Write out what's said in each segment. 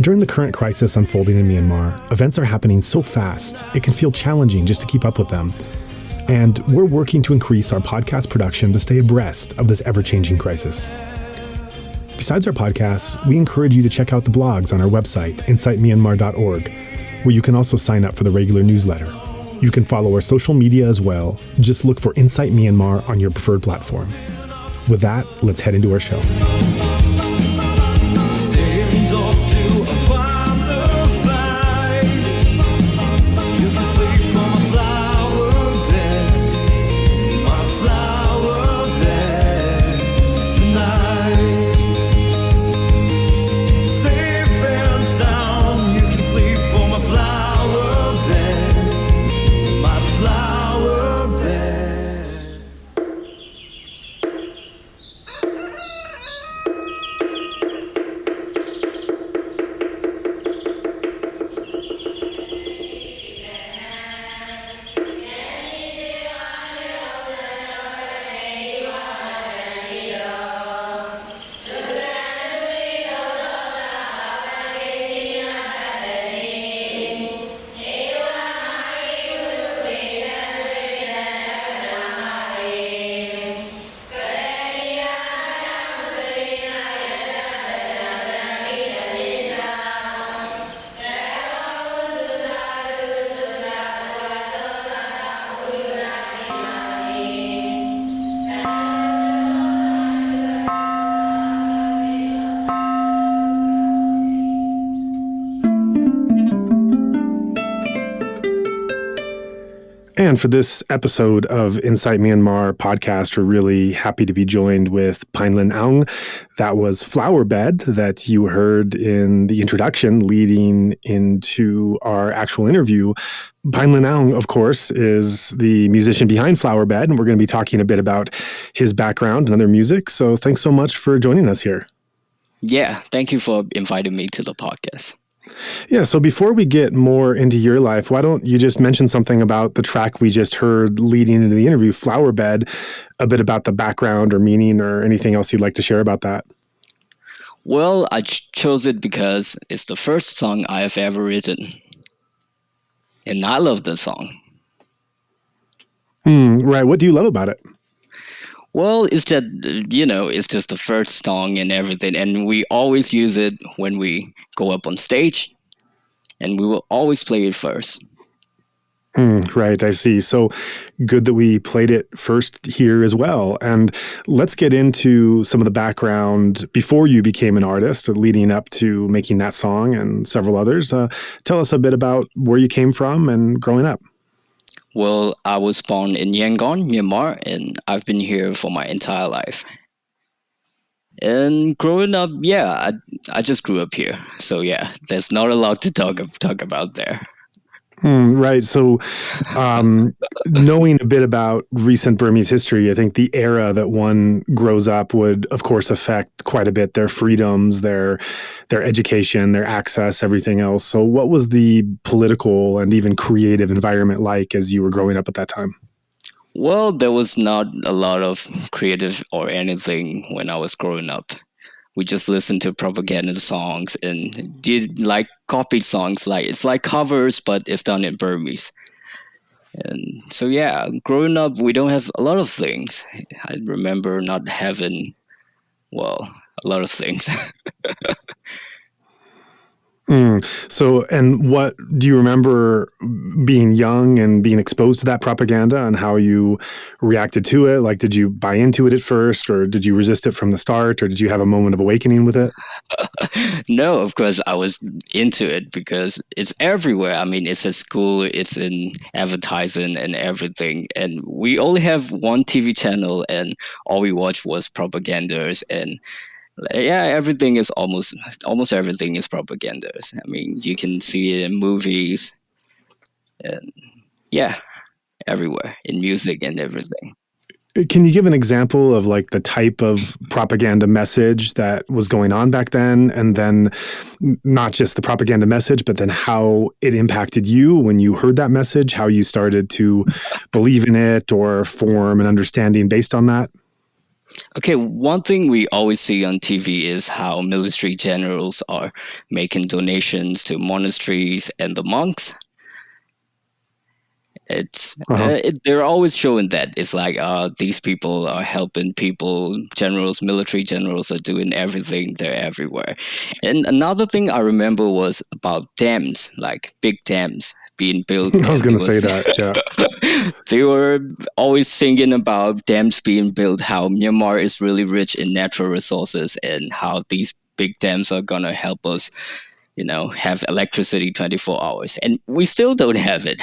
During the current crisis unfolding in Myanmar, events are happening so fast, it can feel challenging just to keep up with them. And we're working to increase our podcast production to stay abreast of this ever-changing crisis. Besides our podcasts, we encourage you to check out the blogs on our website, insightmyanmar.org, where you can also sign up for the regular newsletter. You can follow our social media as well. Just look for Insight Myanmar on your preferred platform. With that, let's head into our show. And for this episode of Insight Myanmar podcast, we're really happy to be joined with Paing Aung. That was Flower Bed that you heard in the introduction leading into our actual interview. Paing Aung, of course, is the musician behind Flower Bed, and we're going to be talking a bit about his background and other music. So thanks so much for joining us here. Yeah, thank you for inviting me to the podcast. Yeah, so before we get more into your life, why don't you just mention something about the track we just heard leading into the interview, Flower Bed, a bit about the background or meaning or anything else you'd like to share about that? Well, I chose it because it's the first song I have ever written. And I love the song. Right. What do you love about it? Well, it's that, it's just the first song and everything. And we always use it when we go up on stage. And we will always play it first. Right, I see. So good that we played it first here as well. And let's get into some of the background before you became an artist, leading up to making that song and several others. Tell us a bit about where you came from and growing up. Well, I was born in Yangon, Myanmar, and I've been here for my entire life. And growing up, I just grew up here. So yeah, there's not a lot to talk about there. Right. So knowing a bit about recent Burmese history, I think the era that one grows up would, of course, affect quite a bit their freedoms, their education, their access, everything else. So what was the political and even creative environment like as you were growing up at that time? Well, there was not a lot of creative or anything when I was growing up. We just listened to propaganda songs and did like copied songs. Like it's like covers, but it's done in Burmese. And so, yeah, growing up, we don't have a lot of things. I remember not having, a lot of things. So, and what do you remember being young and being exposed to that propaganda and how you reacted to it? Like, did you buy into it at first, or did you resist it from the start, or did you have a moment of awakening with it? No, of course, I was into it because it's everywhere. I mean, it's at school, it's in advertising and everything. And we only have one TV channel, and all we watched was propagandas. And yeah, everything is almost everything is propagandas. I mean, you can see it in movies, and everywhere in music and everything. Can you give an example of like the type of propaganda message that was going on back then, and then not just the propaganda message, but then how it impacted you when you heard that message, how you started to believe in it or form an understanding based on that? Okay, one thing we always see on TV is how military generals are making donations to monasteries and the monks. Uh-huh. They're always showing that it's like these people are helping people. Generals, military generals are doing everything. They're everywhere. And another thing I remember was about dams, like big dams being built, I was and going to say that. Yeah. they were always singing about dams being built. How Myanmar is really rich in natural resources, and how these big dams are gonna help us, have electricity 24 hours, and we still don't have it.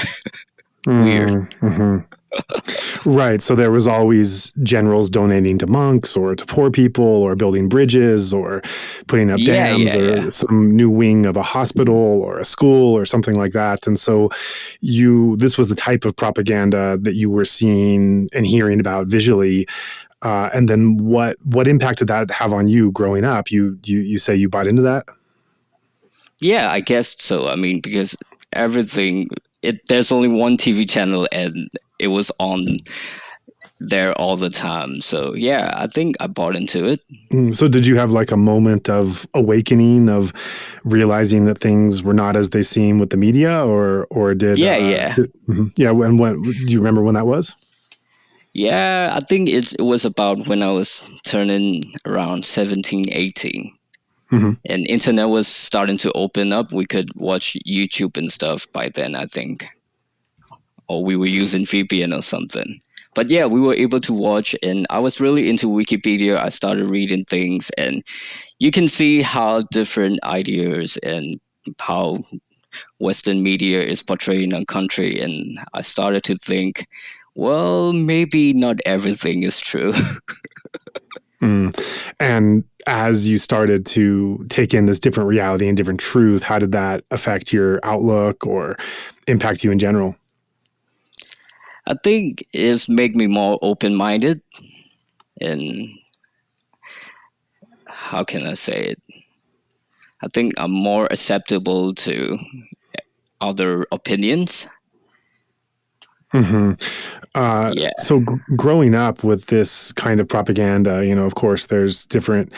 Weird. Mm-hmm. Right. So there was always generals donating to monks or to poor people or building bridges or putting up Yeah, dams yeah, or yeah. some new wing of a hospital or a school or something like that. And so this was the type of propaganda that you were seeing and hearing about visually. And then what impact did that have on you growing up? You say you bought into that? Yeah, I guess so. I mean, because everything, there's only one TV channel and it was on there all the time. So yeah, I think I bought into it. So did you have like a moment of awakening of realizing that things were not as they seem with the media or Yeah, yeah. yeah, when do you remember when that was? Yeah, I think it was about when I was turning around 17, 18. Mm-hmm. And internet was starting to open up. We could watch YouTube and stuff by then, I think. Or we were using VPN or something. But yeah, we were able to watch, and I was really into Wikipedia. I started reading things, and you can see how different ideas and how Western media is portraying a country. And I started to think, well, maybe not everything is true. Mm. And as you started to take in this different reality and different truth, how did that affect your outlook or impact you in general? I think it's make me more open minded, and how can I say it? I think I'm more acceptable to other opinions. Mm-hmm. Yeah. So growing up with this kind of propaganda, of course, there's different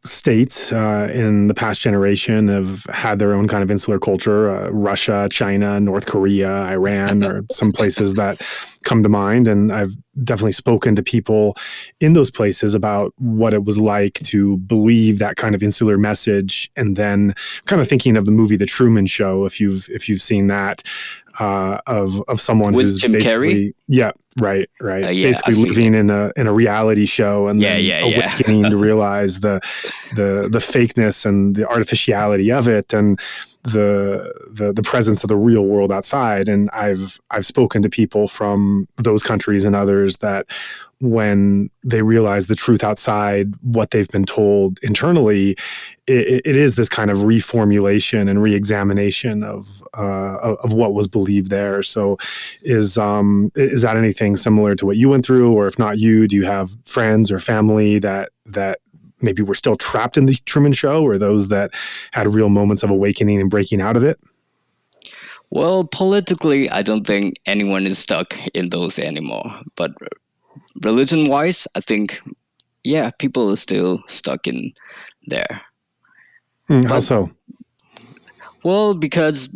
states in the past generation have had their own kind of insular culture. Russia, China, North Korea, Iran are some places that come to mind. And I've definitely spoken to people in those places about what it was like to believe that kind of insular message. And then kind of thinking of the movie The Truman Show, if you've seen that, of someone With who's Jim Carrey? basically, yeah, right, Yeah, basically I've seen living it. in a reality show and Yeah, then yeah, yeah. awakening to realize the fakeness and the artificiality of it and the presence of the real world outside. And I've spoken to people from those countries and others that when they realize the truth outside what they've been told internally, it is this kind of reformulation and reexamination of what was believed there. So, is that anything similar to what you went through, or if not you, do you have friends or family that maybe were still trapped in the Truman Show, or those that had real moments of awakening and breaking out of it? Well, politically, I don't think anyone is stuck in those anymore. But religion wise, I think, yeah, people are still stuck in there. How But, so? well, because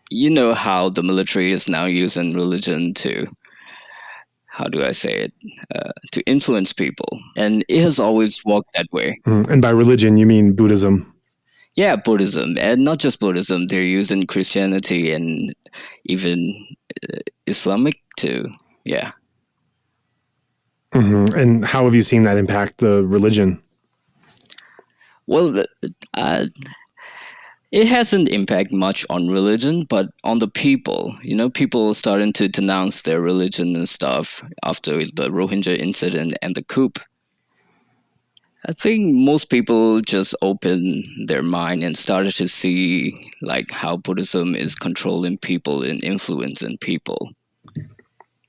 you know how the military is now using religion to, how do I say it, to influence people. And it has always worked that way. And by religion, you mean Buddhism? Yeah, Buddhism, and not just Buddhism, they're using Christianity and even Islamic too. Yeah. And how have you seen that impact the religion? Well, uh, it hasn't impacted much on religion, but on the people. People starting to denounce their religion and stuff after the Rohingya incident and the coup. I think most people just opened their mind and started to see like how Buddhism is controlling people and influencing people.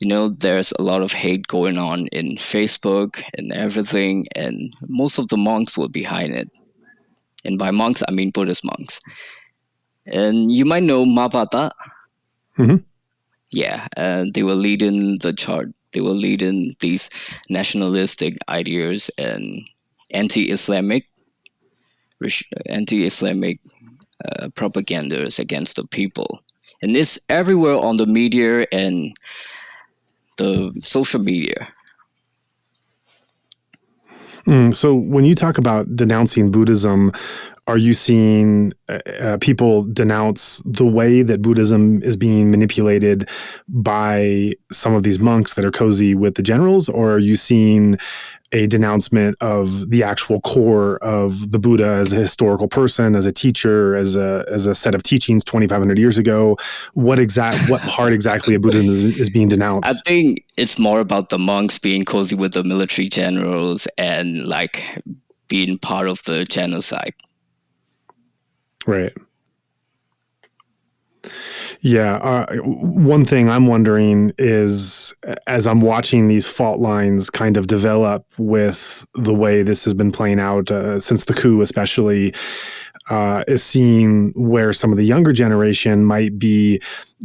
There's a lot of hate going on in Facebook and everything, and most of the monks were behind it. And by monks, I mean Buddhist monks. And you might know Mabata. Mm-hmm. Yeah, they were leading the charge They were leading these nationalistic ideas and anti-Islamic anti-Islamic propagandas against the people. And it's everywhere on the media and the social media. So when you talk about denouncing Buddhism, are you seeing people denounce the way that Buddhism is being manipulated by some of these monks that are cozy with the generals, or are you seeing a denouncement of the actual core of the Buddha as a historical person, as a teacher, as a set of teachings 2,500 years ago? What part exactly of Buddhism is being denounced? I think it's more about the monks being cozy with the military generals and like being part of the genocide. Right. Yeah. One thing I'm wondering is, as I'm watching these fault lines kind of develop with the way this has been playing out since the coup, especially, is seeing where some of the younger generation might be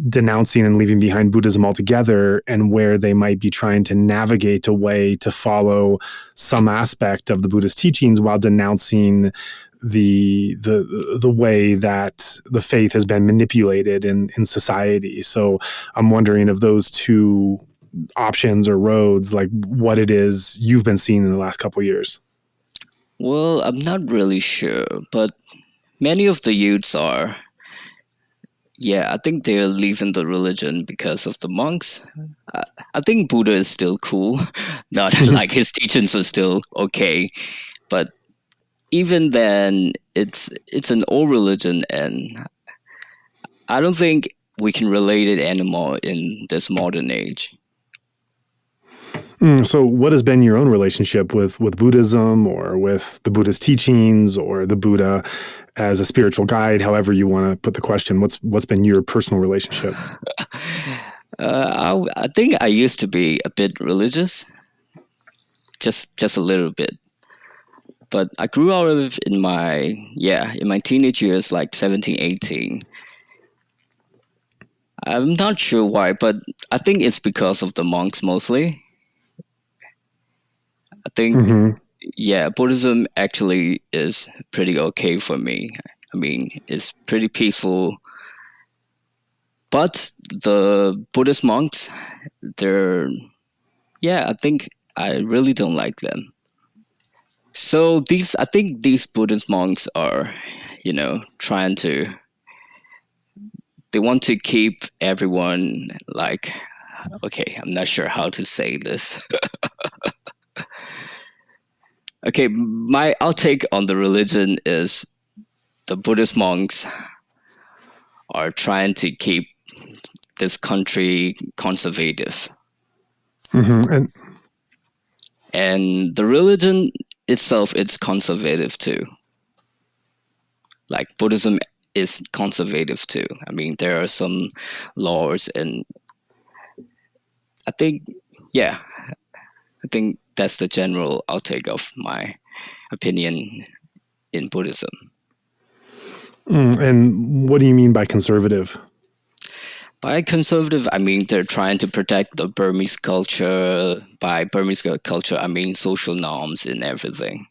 denouncing and leaving behind Buddhism altogether, and where they might be trying to navigate a way to follow some aspect of the Buddhist teachings while denouncing the way that the faith has been manipulated in society. So I'm wondering of those two options or roads, like what it is you've been seeing in the last couple of years. Well, I'm not really sure, but many of the youths are. Yeah, I think they're leaving the religion because of the monks. I think Buddha is still cool. Not like his teachings are still okay, but even then, it's an old religion, and I don't think we can relate it anymore in this modern age. So what has been your own relationship with Buddhism, or with the Buddhist teachings, or the Buddha as a spiritual guide, however you want to put the question? What's been your personal relationship? I think I used to be a bit religious, just a little bit. But I grew out of it in my teenage years, like 17, 18. I'm not sure why, but I think it's because of the monks mostly. I think, Buddhism actually is pretty okay for me. I mean, it's pretty peaceful. But the Buddhist monks, I think I really don't like them. So I think these Buddhist monks are, trying to, they want to keep everyone like, okay, I'm not sure how to say this. Okay, my outtake on the religion is the Buddhist monks are trying to keep this country conservative. And the religion itself, it's conservative too. Like Buddhism is conservative too. I mean, there are some laws, and I think, I think that's the general outtake of my opinion in Buddhism. And what do you mean by conservative? By conservative, I mean they're trying to protect the Burmese culture. By Burmese culture, I mean social norms and everything.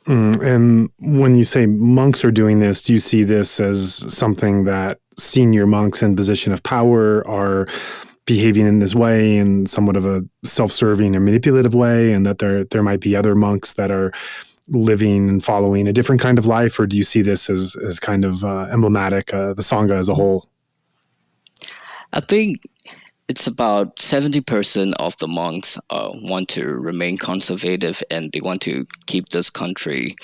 And when you say monks are doing this, do you see this as something that senior monks in position of power are behaving in this way, in somewhat of a self-serving or manipulative way, and that there might be other monks that are living and following a different kind of life? Or do you see this as kind of emblematic, the Sangha as a whole? I think it's about 70% of the monks want to remain conservative, and they want to keep this country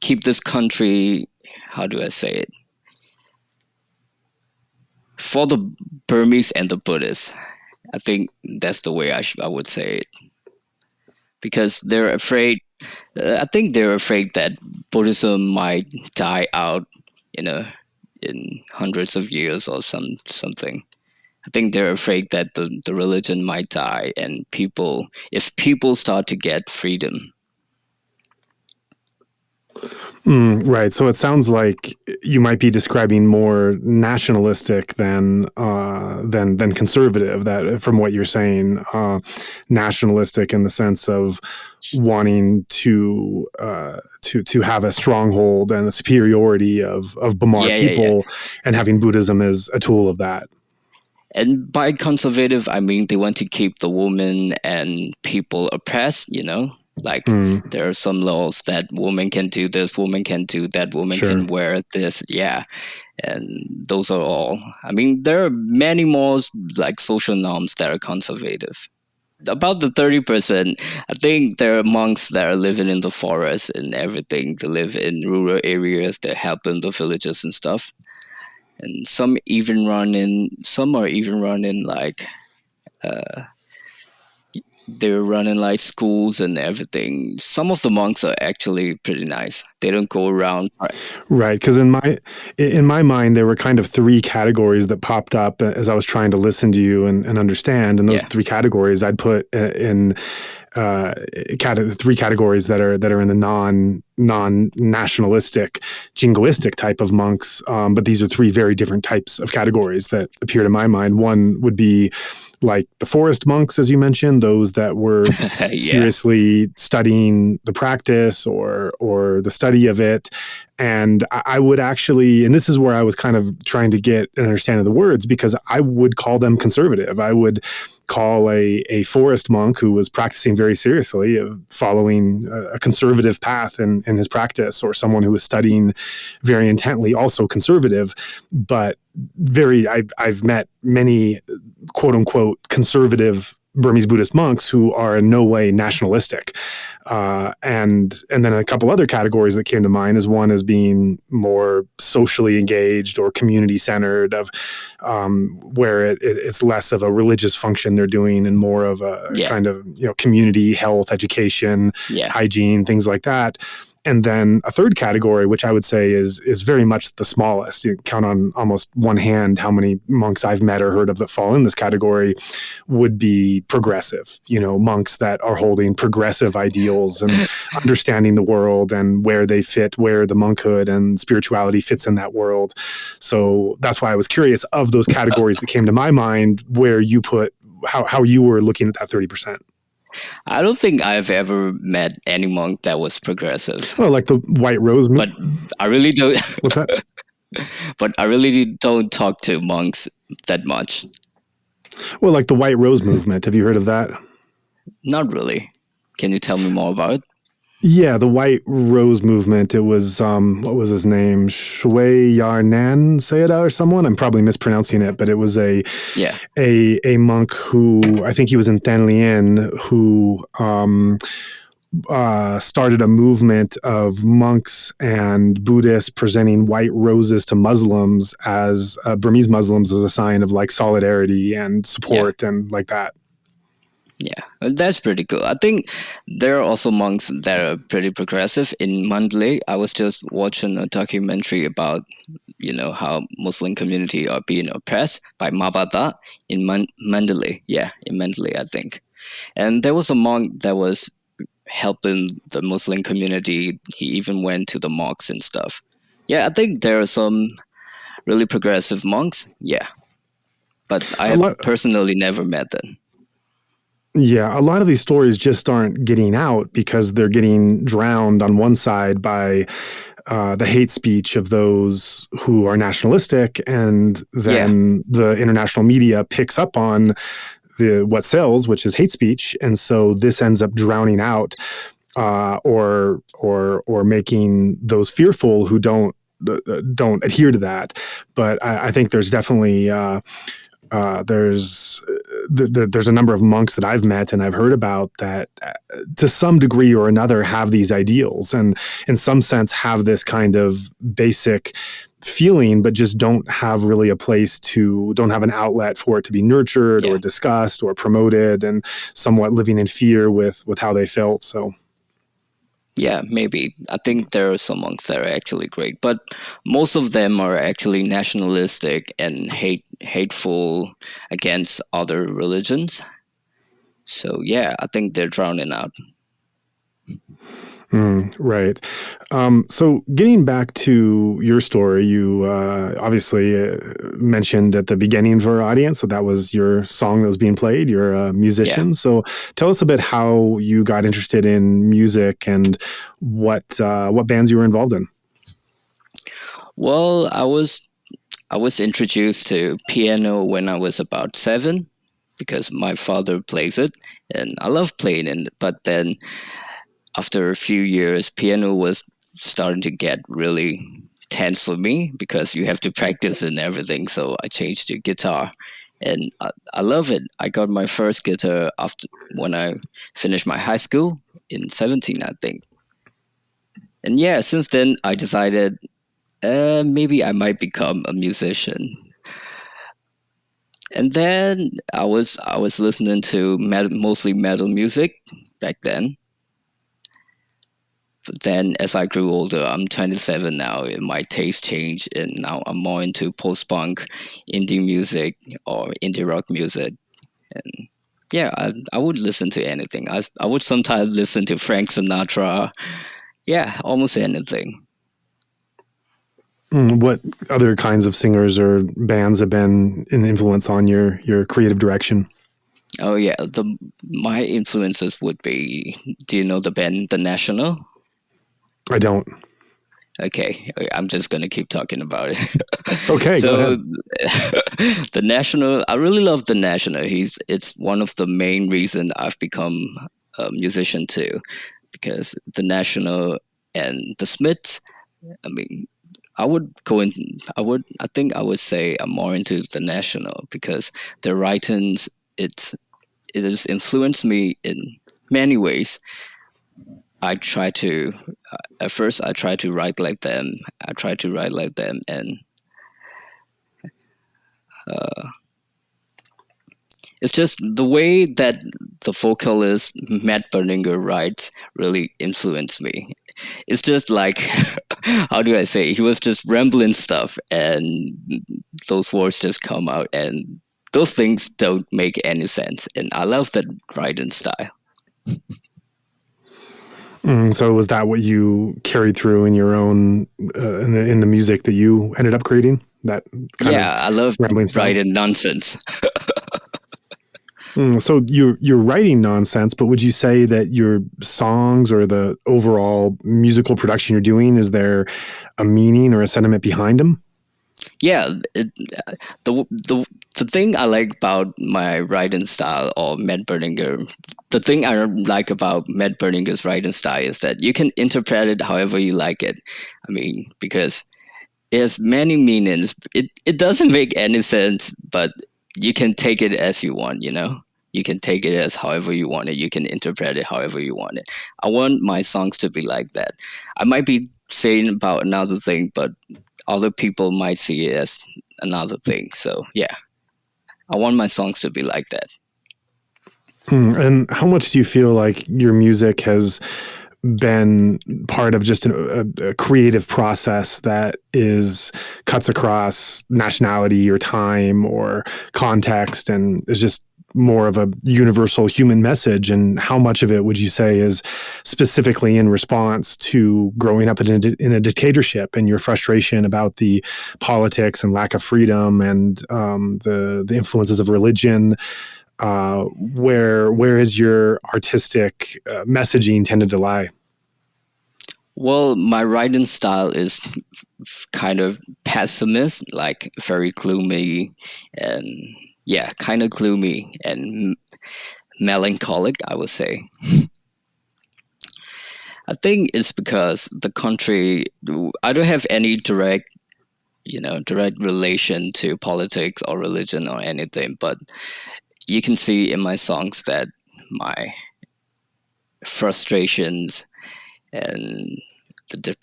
keep this country, how do I say it? For the Burmese and the Buddhists. I think that's the way I would say it. Because they're afraid, I think they're afraid that Buddhism might die out, in hundreds of years or something. I think they're afraid that the religion might die, and if people start to get freedom. Right. So it sounds like you might be describing more nationalistic than conservative. That, from what you're saying, nationalistic in the sense of wanting to have a stronghold and a superiority of Bamar Yeah. people, and having Buddhism as a tool of that. And by conservative, I mean they want to keep the woman and people oppressed, you know? Like there are some laws that women can do this, women can do that, women Sure. can wear this, yeah. And those are all. I mean, there are many more like social norms that are conservative. About the 30%, I think there are monks that are living in the forest and everything. They live in rural areas, they help in the villages and stuff. And some are even running like they're running like schools and everything. Some of the monks are actually pretty nice. They don't go around. Right, because in my mind there were kind of three categories that popped up as I was trying to listen to you and understand, and those three categories I'd put in three categories that are in the non-nationalistic, jingoistic type of monks. But these are three very different types of categories that appear to my mind. One would be like the forest monks, as you mentioned, those that were seriously studying the practice or the study of it. And I would actually, and this is where I was kind of trying to get an understanding of the words, because I would call them conservative. I would call a forest monk who was practicing very seriously, following a conservative path in his practice, or someone who was studying very intently, also conservative. But I've met many quote unquote conservative Burmese Buddhist monks who are in no way nationalistic. And then a couple other categories that came to mind is one as being more socially engaged or community centered, of where it's less of a religious function they're doing and more of a kind of, community health, education, hygiene, things like that. And then a third category, which I would say is very much the smallest. You count on almost one hand how many monks I've met or heard of that fall in this category, would be progressive. Monks that are holding progressive ideals and understanding the world and where they fit, where the monkhood and spirituality fits in that world. So that's why I was curious, of those categories that came to my mind, where you put how you were looking at that 30%. I don't think I've ever met any monk that was progressive. Well, like the White Rose But I really don't. What's that? But I really don't talk to monks that much. Well, like the White Rose movement. Have you heard of that? Not really. Can you tell me more about it? Yeah, the White Rose movement. It was, what was his name? Shui Yarnan Sayada or someone? I'm probably mispronouncing it, but it was a monk who, I think he was in Thanlien, who started a movement of monks and Buddhists presenting white roses to Muslims, as Burmese Muslims, as a sign of like solidarity and support and like that. Yeah, that's pretty cool. I think there are also monks that are pretty progressive. In Mandalay, I was just watching a documentary about, how Muslim community are being oppressed by Mabada in Mandalay. Yeah, in Mandalay, I think. And there was a monk that was helping the Muslim community. He even went to the mosques and stuff. Yeah, I think there are some really progressive monks. Yeah, but I have personally never met them. Yeah, a lot of these stories just aren't getting out because they're getting drowned on one side by the hate speech of those who are nationalistic, and then the international media picks up on what sells, which is hate speech, and so this ends up drowning out or making those fearful who don't adhere to that. But I think there's definitely there's a number of monks that I've met and I've heard about that to some degree or another have these ideals and in some sense have this kind of basic feeling, but just don't have really don't have an outlet for it to be nurtured or discussed or promoted, and somewhat living in fear with how they felt. So yeah, maybe. I think there are some monks that are actually great, but most of them are actually nationalistic and hateful against other religions. So yeah, I think they're drowning out. Right. So getting back to your story, you obviously mentioned at the beginning for our audience that was your song that was being played. You're a Yeah. musician. So tell us a bit how you got interested in music and what bands you were involved in. Well, I was introduced to piano when I was about 7 because my father plays it and I love playing it. But then after a few years, piano was starting to get really tense for me because you have to practice and everything. So I changed to guitar, and I love it. I got my first guitar after when I finished my high school in 17, I think. And yeah, since then I decided maybe I might become a musician. And then I was listening to mostly metal music back then. But then as I grew older, I'm 27 now, and my taste changed, and now I'm more into post-punk, indie music, or indie rock music. And yeah, I would listen to anything. I would sometimes listen to Frank Sinatra. Yeah, almost anything. What other kinds of singers or bands have been an influence on your creative direction? Oh yeah, my influences would be. Do you know the band The National? I don't. Okay, I'm just gonna keep talking about it. Okay, go So, ahead. the National, I really love the National. It's one of the main reason I've become a musician too, because the National and the Smiths. I mean, I would go in. I think I would say I'm more into the National because their writings. It has influenced me in many ways. I try to at first I try to write like them. I try to write like them, and it's just the way that the vocalist Matt Berninger writes really influenced me. It's just like how do I say? He was just rambling stuff, and those words just come out, and those things don't make any sense. And I love that writing style. So was that what you carried through in your own in the music that you ended up creating? That kind of Yeah, I love rambling style. writing nonsense. So you're writing nonsense, but would you say that your songs or the overall musical production you're doing, is there a meaning or a sentiment behind them? Yeah, the the the thing I like about my writing style or Matt Berninger, the thing I like about Matt Berninger's writing style is that you can interpret it however you like it. I mean, because it has many meanings. It doesn't make any sense, but you can take it as you want. You can take it as however you want it. You can interpret it however you want it. I want my songs to be like that. I might be saying about another thing, but other people might see it as another thing. So yeah, I want my songs to be like that. And how much do you feel like your music has been part of just a creative process that cuts across nationality or time or context and is just more of a universal human message? And how much of it would you say is specifically in response to growing up in a dictatorship and your frustration about the politics and lack of freedom and the influences of religion? Where has your artistic messaging tended to lie? Well, my writing style is kind of pessimist, like very gloomy, and yeah, kind of gloomy and melancholic, I would say. I think it's because the country, I don't have any direct relation to politics or religion or anything, but you can see in my songs that my frustrations and the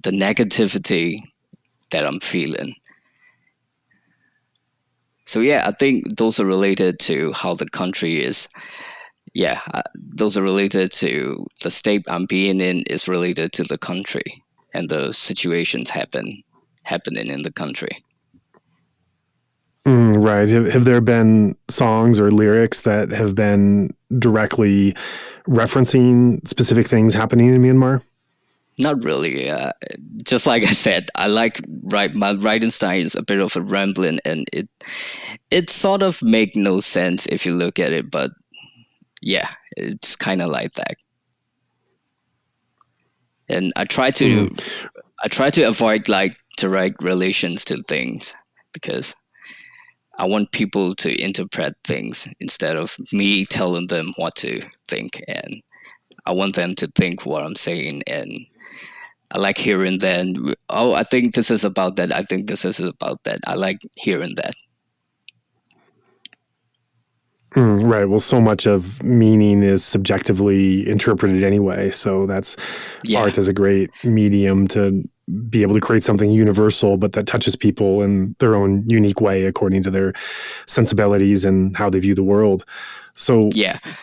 negativity that I'm feeling. So yeah, I think those are related to how the country is. Yeah, those are related to the state I'm being in is related to the country and the situations happening in the country. Right. Have there been songs or lyrics that have been directly referencing specific things happening in Myanmar? Not really. Just like I said, I like my writing style is a bit of a rambling, and it sort of make no sense if you look at it. But yeah, it's kind of like that. And I try to avoid like direct relations to things because I want people to interpret things instead of me telling them what to think, and I want them to think what I'm saying. And I like hearing then, oh, I think this is about that. I think this is about that. I like hearing that. Right. Well, so much of meaning is subjectively interpreted anyway. So art is a great medium to be able to create something universal, but that touches people in their own unique way according to their sensibilities and how they view the world. So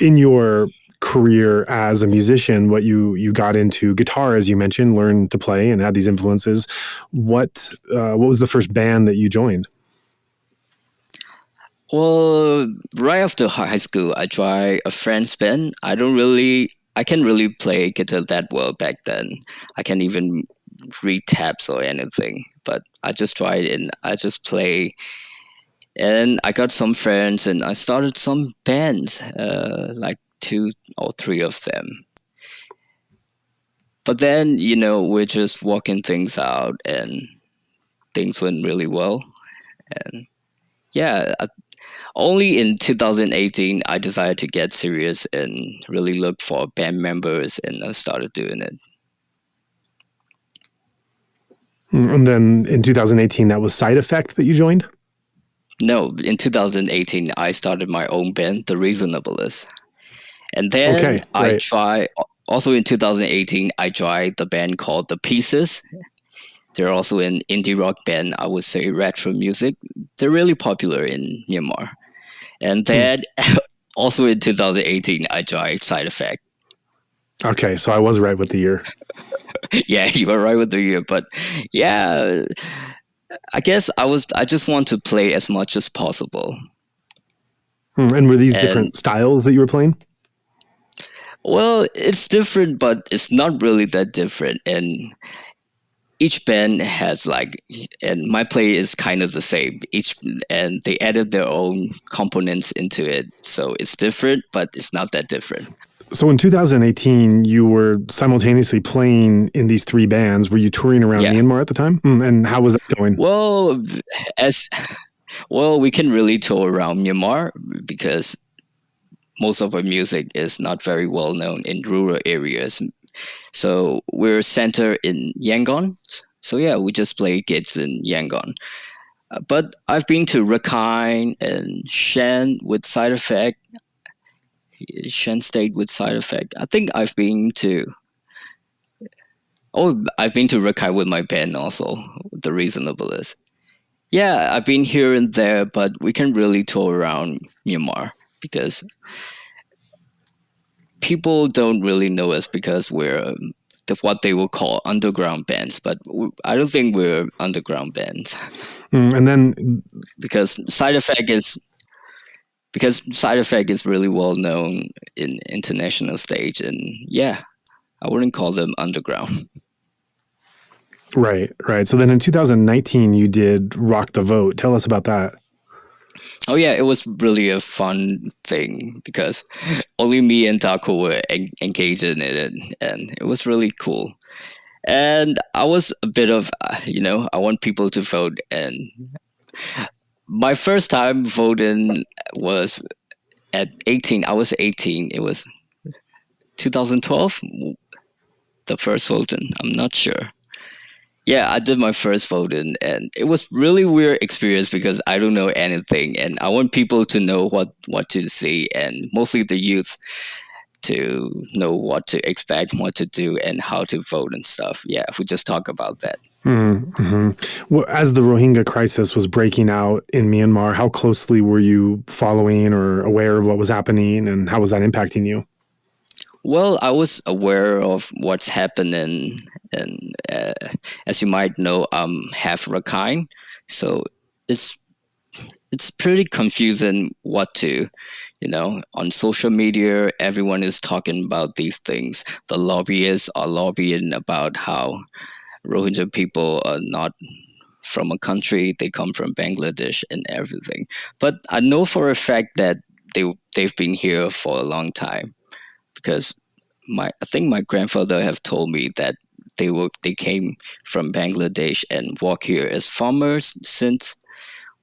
in your career as a musician, what you got into guitar, as you mentioned, learned to play and had these influences. What was the first band that you joined? Well, right after high school, I joined a friend's band. I can't really play guitar that well back then. I can't even read tabs or anything, but I just tried and I just play. And I got some friends and I started some bands, like 2 or 3 of them. But then, we're just working things out and things went really well. And yeah, only in 2018, I decided to get serious and really look for band members, and I started doing it. And then in 2018, that was Side Effect that you joined? No, in 2018, I started my own band, The Reasonablest. And then I tried, also in 2018, I tried the band called The Pieces. They're also an indie rock band, I would say retro music. They're really popular in Myanmar. And then also in 2018, I joined Side Effect. Okay, so I was right with the year. Yeah, you were right with the year. But yeah, I guess I just want to play as much as possible. And were these different styles that you were playing? Well, it's different, but it's not really that different. And each band has and my play is kind of the same. And they added their own components into it. So it's different, but it's not that different. So in 2018, you were simultaneously playing in these 3 bands. Were you touring around Myanmar at the time? And how was that going? Well, we can really tour around Myanmar because most of our music is not very well known in rural areas. So we're centered in Yangon. So yeah, we just play gigs in Yangon. But I've been to Rakhine and Shan with Side Effect. Shan State with Side Effect. I think I've been to Rakhine with my band also, The Reasonablest. Yeah, I've been here and there, but we can really tour around Myanmar because people don't really know us because we're what they will call underground bands, but I don't think we're underground bands. And then because Side Effect is really well known in international stage, and yeah, I wouldn't call them underground. Right. So then in 2019, you did Rock the Vote. Tell us about that. Oh yeah, it was really a fun thing because only me and Taco were engaged in it, and it was really cool. And I was a bit of, I want people to vote. And my first time voting was at 18. I was 18. It was 2012, the first voting. I'm not sure. Yeah, I did my first voting, and it was really weird experience because I don't know anything, and I want people to know what to see, and mostly the youth to know what to expect, what to do, and how to vote and stuff. Yeah, if we just talk about that. Mm-hmm. Well, as the Rohingya crisis was breaking out in Myanmar, how closely were you following or aware of what was happening, and how was that impacting you? Well, I was aware of what's happening, and as you might know, I'm half Rakhine, so it's pretty confusing what to On social media, everyone is talking about these things. The lobbyists are lobbying about how Rohingya people are not from a country, they come from Bangladesh and everything. But I know for a fact that they've been here for a long time, because I think my grandfather have told me that they came from Bangladesh and walk here as farmers since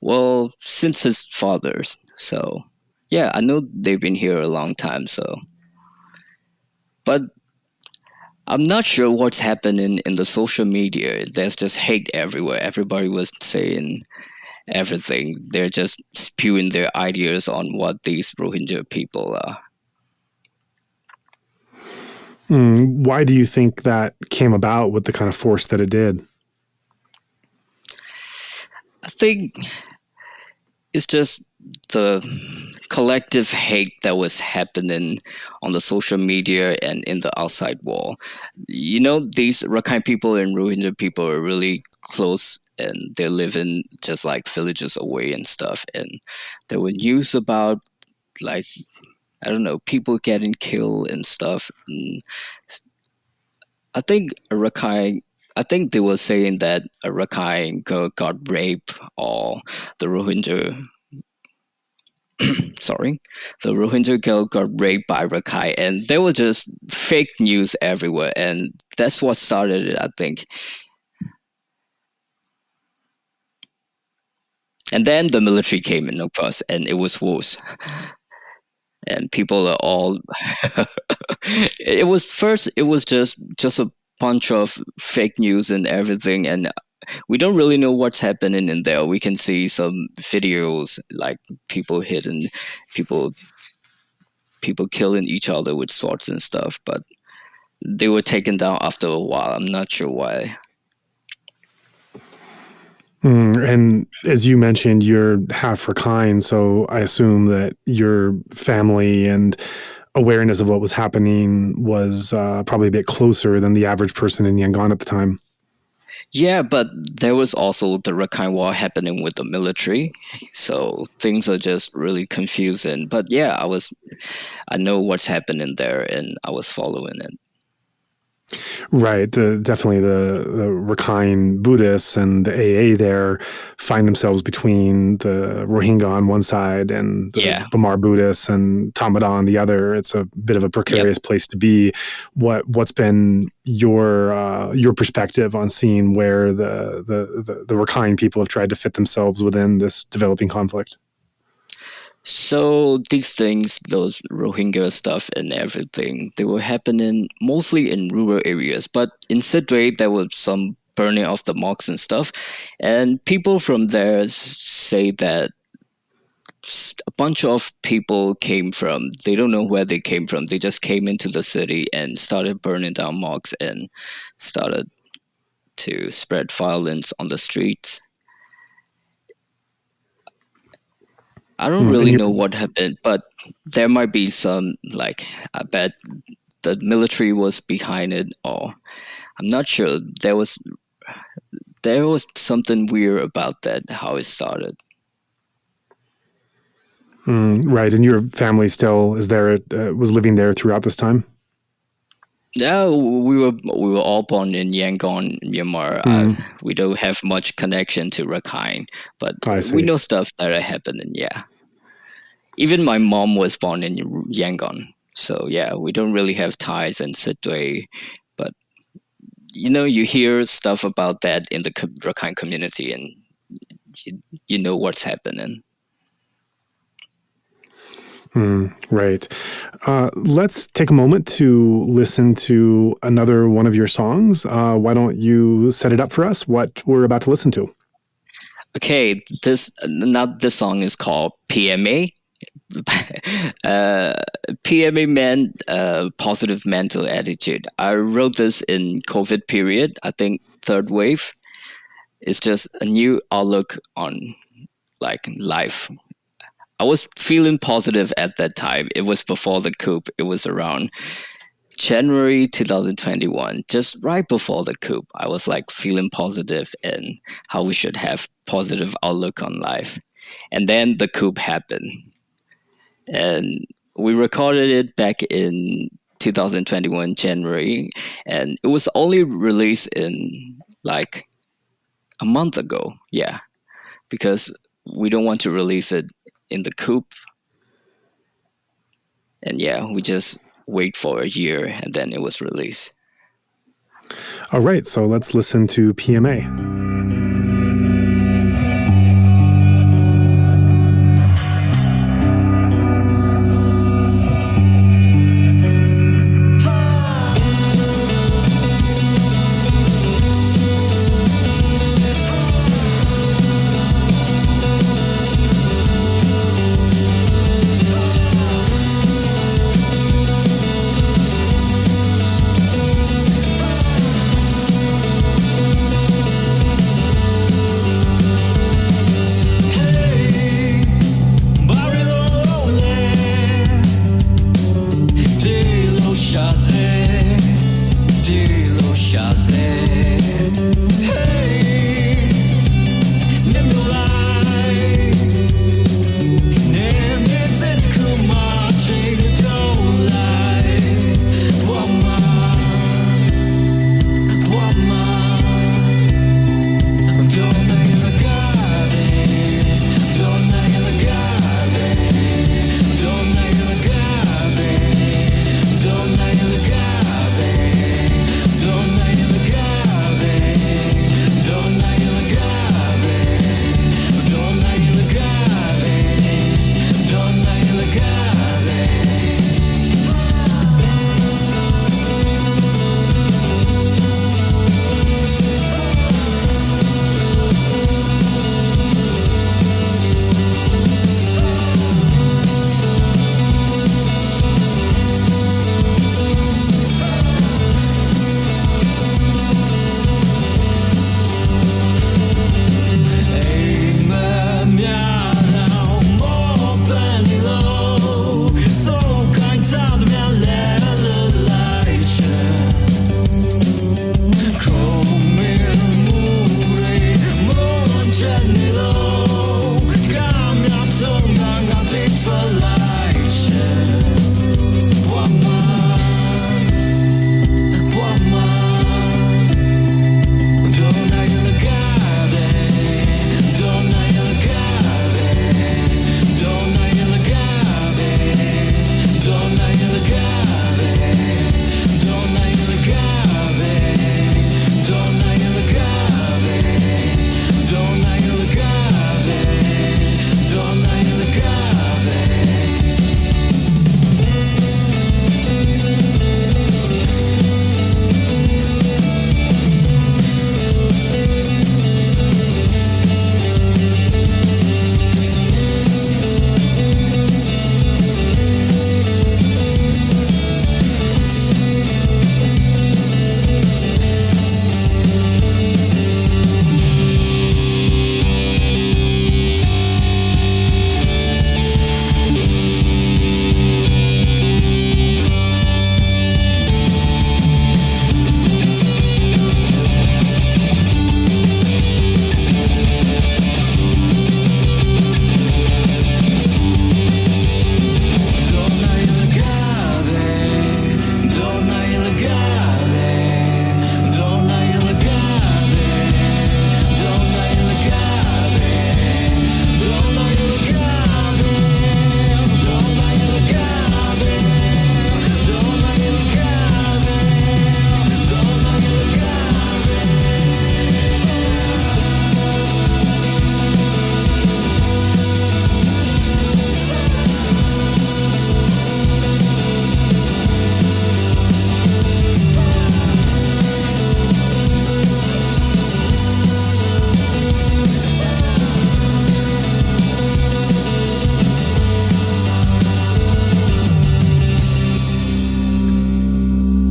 his fathers. So yeah, I know they've been here a long time. So, but I'm not sure what's happening in the social media. There's just hate everywhere. Everybody was saying everything. They're just spewing their ideas on what these Rohingya people are. Why do you think that came about with the kind of force that it did? I think it's just the collective hate that was happening on the social media and in the outside world. These Rakhine people and Rohingya people are really close, and they're living just like villages away and stuff. And there were news about, like, I don't know, people getting killed and stuff. And I think they were saying that a Rakhine girl got raped, or the Rohingya sorry, the Rohingya girl got raped by Rakhine, and there was just fake news everywhere, and that's what started it, I think. And then the military came in, of course, and it was worse. And people are all. It was just a bunch of fake news and everything, and we don't really know what's happening in there. We can see some videos, like people hitting people people killing each other with swords and stuff, but they were taken down after a while. I'm not sure why. And as you mentioned, you're half Rakhine, so I assume that your family and awareness of what was happening was probably a bit closer than the average person in Yangon at the time. Yeah, but there was also the Rakhine War happening with the military, so things are just really confusing. But yeah, I know what's happening there, and I was following it. Right. Definitely the Rakhine Buddhists and the AA there find themselves between the Rohingya on one side and the Bamar Buddhists and Tamada on the other. It's a bit of a precarious place to be. What's been your perspective on seeing where the Rakhine people have tried to fit themselves within this developing conflict? So these things, those Rohingya stuff and everything, they were happening mostly in rural areas. But in Sidway, there was some burning of the mosques and stuff. And people from there say that a bunch of people they don't know where they came from. They just came into the city and started burning down mosques and started to spread violence on the streets. I don't really know what happened, but there might be some, like, I bet the military was behind it, or I'm not sure. There was something weird about that, how it started. Right, and your family still was living there throughout this time? Yeah, we were all born in Yangon, Myanmar. We don't have much connection to Rakhine, but we know stuff that are happening. Yeah, even my mom was born in Yangon, so yeah, we don't really have ties in Sidway, but you hear stuff about that in the Rakhine community, and you know what's happening. Right. Let's take a moment to listen to another one of your songs. Why don't you set it up for us, what we're about to listen to? Okay, this song is called PMA. PMA meant positive mental attitude. I wrote this in COVID period, I think third wave. It's just a new outlook on, like, life. I was feeling positive at that time. It was before the coup. It was around January 2021, just right before the coup. I was like feeling positive and how we should have positive outlook on life. And then the coup happened. and we recorded it back in 2021 January, and it was only released in like a month ago. Yeah, because we don't want to release it in the coup, and yeah, we just wait for a year and then it was released. All right, so let's listen to PMA.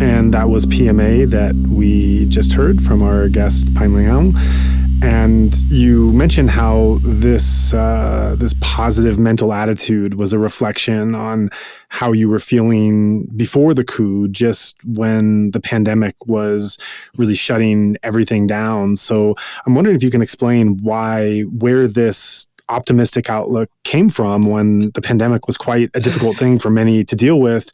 And that was PMA that we just heard from our guest, Paing Thayar. And you mentioned how this positive mental attitude was a reflection on how you were feeling before the coup, just when the pandemic was really shutting everything down. So I'm wondering if you can explain where this optimistic outlook came from when the pandemic was quite a difficult thing for many to deal with,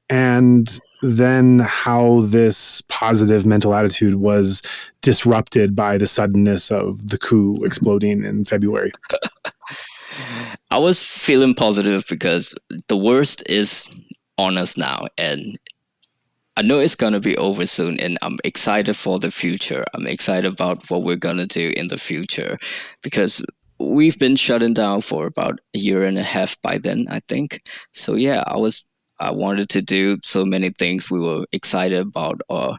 and then how this positive mental attitude was disrupted by the suddenness of the coup exploding in February. I was feeling positive because the worst is on us now, and I know it's gonna be over soon, and I'm excited for the future. I'm excited about what we're gonna do in the future, because we've been shutting down for about a year and a half by then, I think. So yeah, I wanted to do so many things. We were excited about our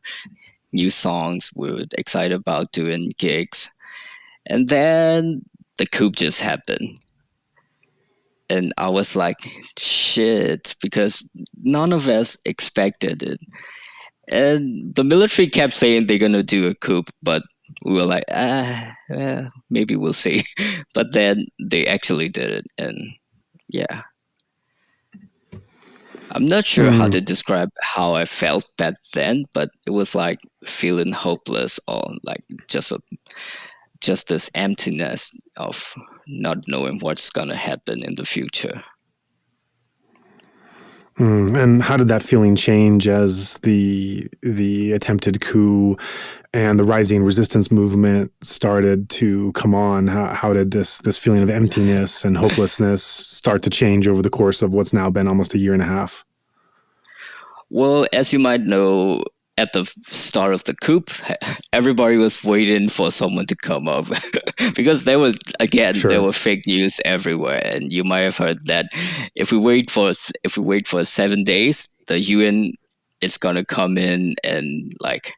new songs. We were excited about doing gigs, and then the coup just happened, and I was like, shit, because none of us expected it. And the military kept saying they're gonna do a coup, but we were like, maybe we'll see. But then they actually did it, and yeah, I'm not sure how to describe how I felt back then, but it was like feeling hopeless, or like just this emptiness of not knowing what's gonna happen in the future. And how did that feeling change as the attempted coup and the rising resistance movement started to come on? How did this feeling of emptiness and hopelessness start to change over the course of what's now been almost a year and a half? Well, as you might know, at the start of the coup, everybody was waiting for someone to come up because there were fake news everywhere, and you might have heard that if we wait for 7 days, the UN is gonna come in and like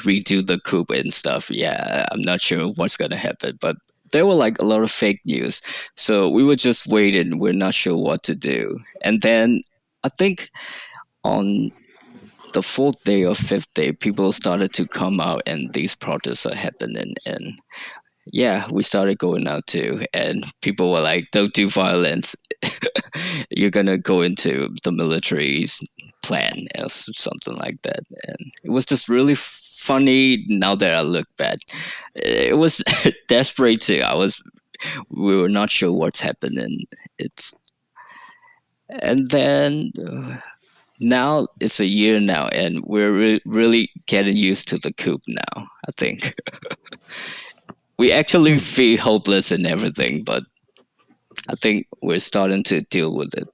redo the coup and stuff. Yeah, I'm not sure what's gonna happen, but there were like a lot of fake news, so we were just waiting. We're not sure what to do, and then I think on the fourth day or fifth day, people started to come out, and these protests are happening. And yeah, we started going out too, and people were like, "Don't do violence. You're gonna go into the military's plan," or something like that. And it was just really funny now that I look back. It was desperate too. We were not sure what's happening. It's and then. Now it's a year now, and we're really getting used to the coup now, I think. We actually feel hopeless and everything, but I think we're starting to deal with it.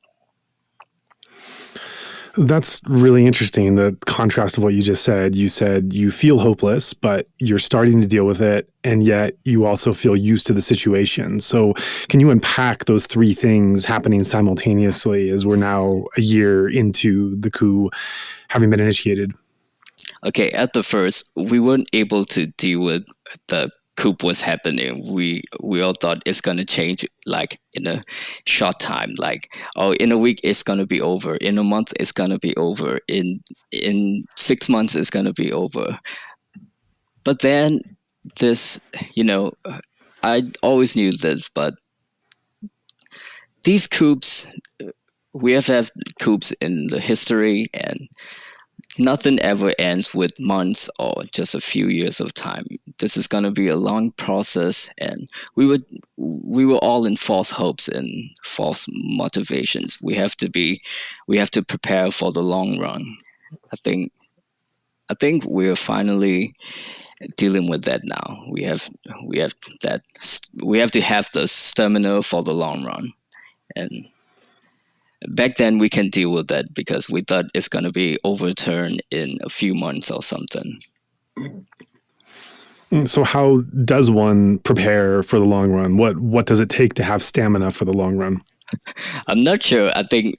That's really interesting, the contrast of what you just said. You said you feel hopeless, but you're starting to deal with it, and yet you also feel used to the situation. So can you unpack those three things happening simultaneously as we're now a year into the coup having been initiated? Okay, at the first, we weren't able to deal with the coup was happening. We all thought it's gonna change like in a short time. Like, oh, in a week it's gonna be over. In a month it's gonna be over. In 6 months it's gonna be over. But then this, you know, I always knew this, but these coups, we have had coups in the history, and nothing ever ends with months or just a few years of time. This is going to be a long process, and we were all in false hopes and false motivations. We have to prepare for the long run. I think we're finally dealing with that now. We have that we have to have the stamina for the long run, and back then we can deal with that because we thought it's going to be overturned in a few months or something. So how does one prepare for the long run? What does it take to have stamina for the long run? I'm not sure. I think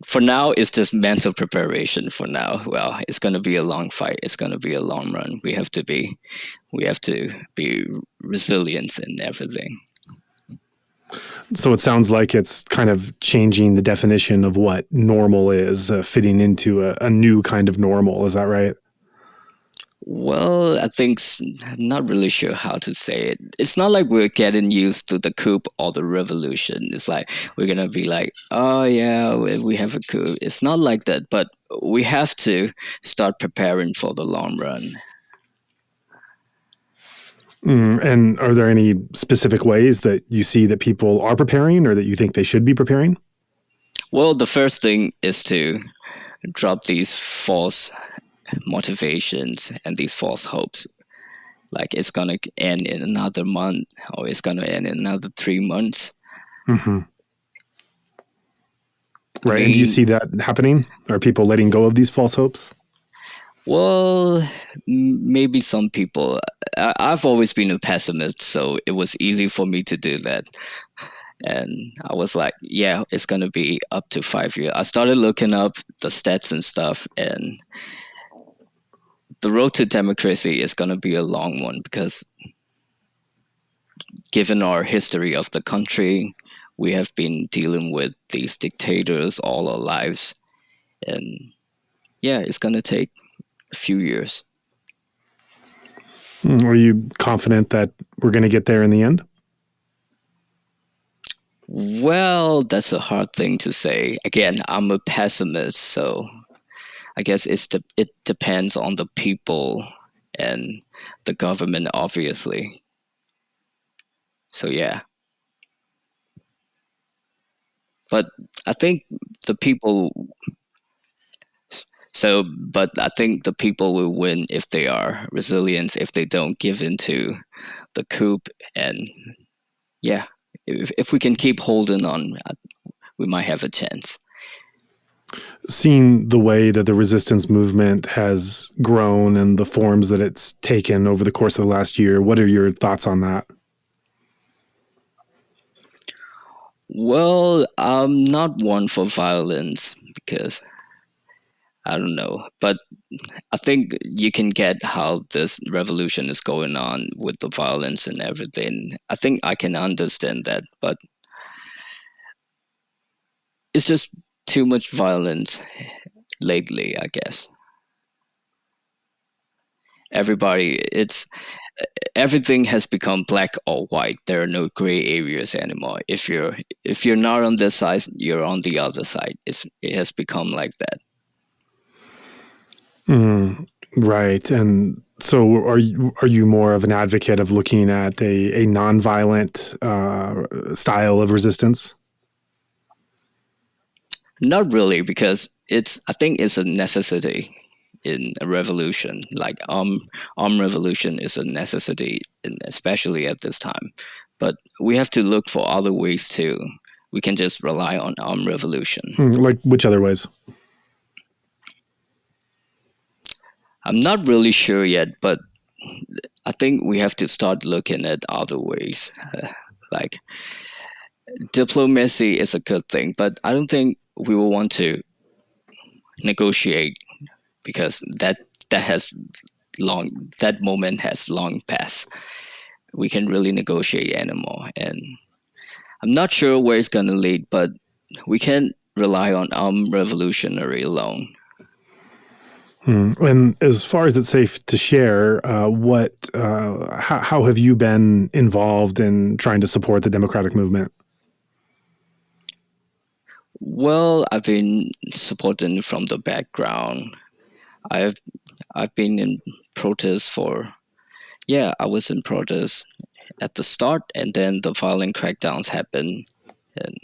for now it's just mental preparation for now. Well, it's going to be a long fight. It's going to be a long run. We have to be resilient in everything. So it sounds like it's kind of changing the definition of what normal is, fitting into a new kind of normal. Is that right? Well, I'm not really sure how to say it. It's not like we're getting used to the coup or the revolution. It's like we're gonna be like, oh yeah, we have a coup. It's not like that, but we have to start preparing for the long run. And are there any specific ways that you see that people are preparing or that you think they should be preparing? Well, the first thing is to drop these false motivations and these false hopes. Like it's going to end in another month or it's going to end in another 3 months. Mm-hmm. I Right. And do you mean, see that happening? Are people letting go of these false hopes? well, maybe some people. I've always been a pessimist, so it was easy for me to do that. And I was like, yeah, it's going to be up to 5 years. I started looking up the stats and stuff, and the road to democracy is going to be a long one because given our history of the country, we have been dealing with these dictators all our lives. And yeah, it's going to take a few years. Are you confident that we're going to get there in the end? Well, that's a hard thing to say. Again, I'm a pessimist, so I guess it depends on the people and the government, obviously. So yeah, but I think the people. But I think the people will win if they are resilient, if they don't give into the coup, and yeah, if we can keep holding on, we might have a chance. Seeing the way that the resistance movement has grown and the forms that it's taken over the course of the last year, what are your thoughts on that? Well, I'm not one for violence because I don't know, but I think you can get how this revolution is going on with the violence and everything. I think I can understand that, but it's just too much violence lately, I guess. It's everything has become black or white. There are no gray areas anymore. If you're not on this side, you're on the other side. It has become like that. Right. And so are you more of an advocate of looking at a nonviolent style of resistance? Not really, because I think it's a necessity in a revolution. Like armed revolution is a necessity, especially at this time. But we have to look for other ways too. We can just rely on armed revolution. Like which other ways? I'm not really sure yet, but I think we have to start looking at other ways. Like diplomacy is a good thing, but I don't think we will want to negotiate because that has that moment has long passed. We can really negotiate anymore, and I'm not sure where it's gonna lead, but we can't rely on revolutionary alone. And as far as it's safe to share, how have you been involved in trying to support the democratic movement? Well, I've been supporting from the background. I've I've been in protest for yeah, I was in protest at the start, and then the violent crackdowns happened, and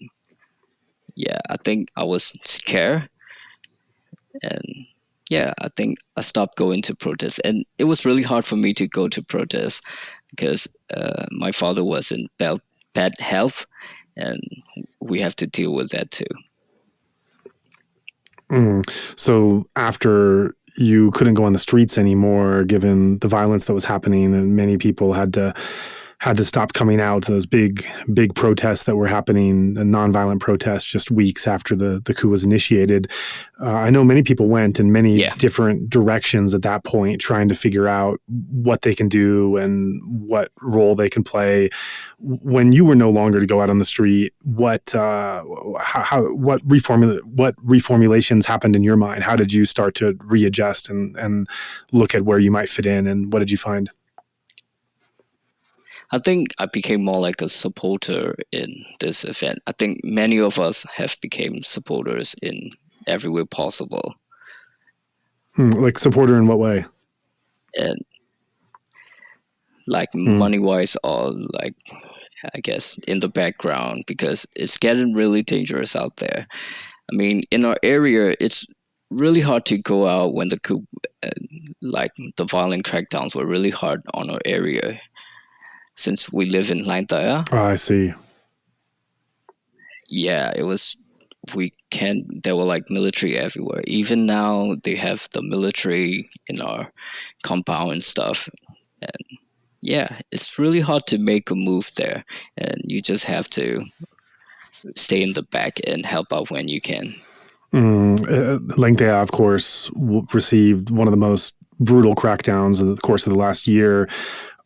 yeah, I think I was scared, and yeah, I think I stopped going to protest, and it was really hard for me to go to protest because my father was in bad health, and we have to deal with that too. So after you couldn't go on the streets anymore, given the violence that was happening, and many people had to stop coming out to those big protests that were happening, the nonviolent protests, just weeks after the coup was initiated. I know many people went in many different directions at that point, trying to figure out what they can do and what role they can play. When you were no longer to go out on the street, what reformulations happened in your mind? How did you start to readjust and look at where you might fit in, and what did you find? I think I became more like a supporter in this event. I think many of us have become supporters in every way possible. Like supporter in what way? And like money wise, or like, I guess, in the background, because it's getting really dangerous out there. I mean, in our area, it's really hard to go out when the coup, like the violent crackdowns were really hard on our area, since we live in Hlaing Thayar. Oh, I see. Yeah, it was. We can't. There were like military everywhere. Even now, they have the military in our compound and stuff. And yeah, it's really hard to make a move there, and you just have to stay in the back and help out when you can. Hlaing Thayar, of course, received one of the most brutal crackdowns in the course of the last year.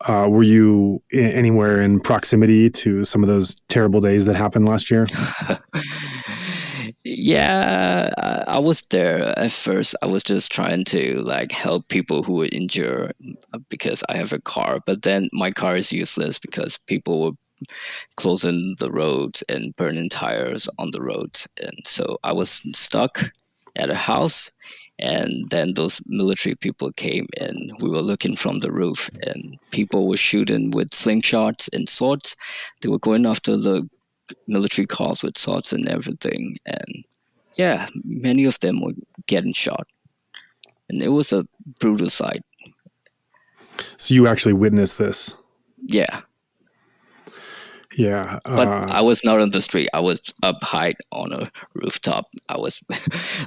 Were you anywhere in proximity to some of those terrible days that happened last year? Yeah, I was there at first. I was just trying to like help people who were injured because I have a car, but then my car is useless because people were closing the roads and burning tires on the roads, and so I was stuck at a house. And then those military people came, and we were looking from the roof, and people were shooting with slingshots and swords. They were going after the military cars with swords and everything, and yeah, many of them were getting shot, and it was a brutal sight. So you actually witnessed this? Yeah. Yeah. But I was not on the street. I was up high on a rooftop. I was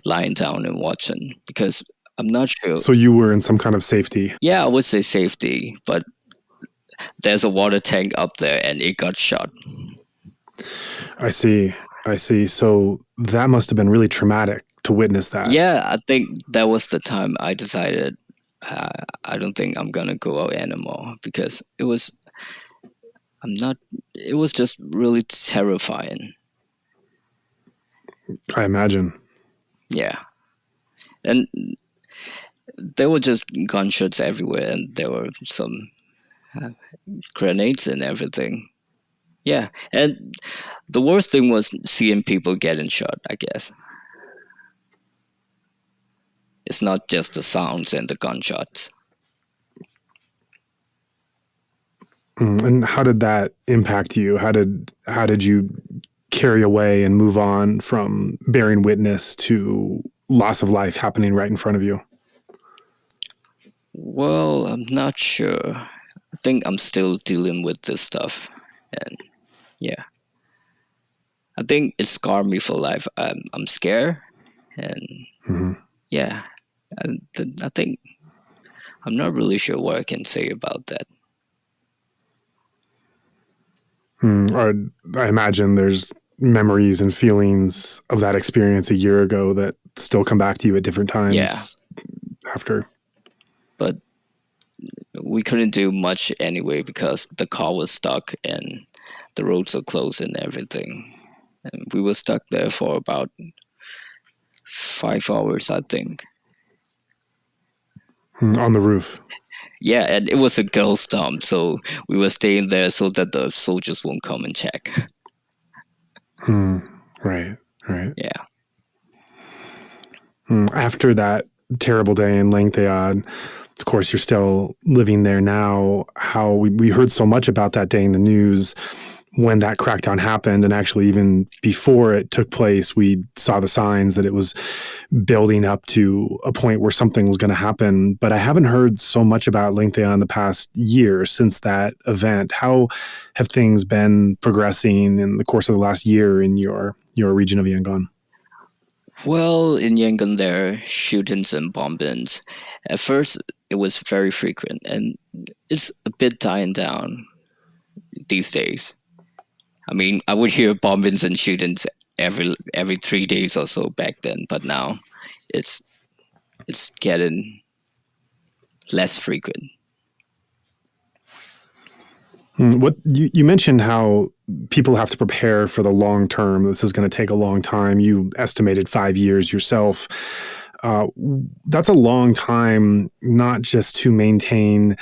lying down and watching because I'm not sure. So you were in some kind of safety? Yeah, I would say safety, but there's a water tank up there and it got shot. I see. So that must have been really traumatic to witness that. Yeah, I think that was the time I decided I don't think I'm going to go out anymore because it was just really terrifying. I imagine. Yeah. And there were just gunshots everywhere, and there were some grenades and everything. Yeah. And the worst thing was seeing people getting shot, I guess. It's not just the sounds and the gunshots. And how did that impact you? How did you carry away and move on from bearing witness to loss of life happening right in front of you? Well, I'm not sure. I think I'm still dealing with this stuff, and yeah, I think it scarred me for life. I'm scared, and yeah, I think I'm not really sure what I can say about that. Or I imagine there's memories and feelings of that experience a year ago that still come back to you at different times after. But we couldn't do much anyway because the car was stuck and the roads are closed and everything. And we were stuck there for about 5 hours, I think. On the roof. Yeah, and it was a girls' dorm, so we were staying there so that the soldiers won't come and check. Right. Yeah. After that terrible day in Hlaing Thayar, of course, you're still living there now. How we heard so much about that day in the news when that crackdown happened, and actually even before it took place, we saw the signs that it was building up to a point where something was going to happen. But I haven't heard so much about Hlaing Thayar in the past year since that event. How have things been progressing in the course of the last year in your region of Yangon? Well, in Yangon, there are shootings and bombings. At first, it was very frequent, and it's a bit dying down these days. I mean, I would hear bombings and shootings every 3 days or so back then, but now it's getting less frequent. What you mentioned how people have to prepare for the long term. This is going to take a long time. You estimated 5 years yourself. That's a long time, not just to maintain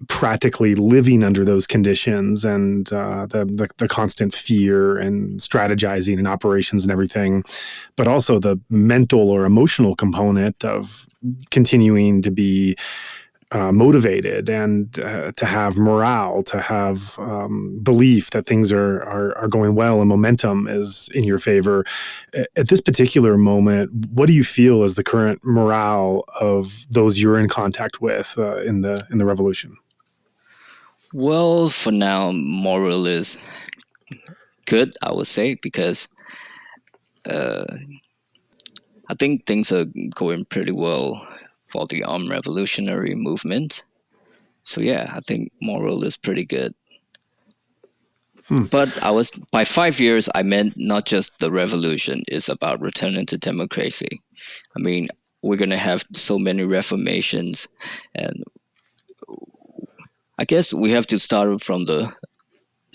practically living under those conditions and the constant fear and strategizing and operations and everything, but also the mental or emotional component of continuing to be motivated and to have morale, to have belief that things are going well and momentum is in your favor. At this particular moment, what do you feel is the current morale of those you're in contact with in the revolution? Well, for now, moral is good, I would say, because I think things are going pretty well for the revolutionary movement. So yeah, I think moral is pretty good. But by 5 years, I meant not just the revolution. It's about returning to democracy. I mean, we're gonna have so many reformations, and I guess we have to start from the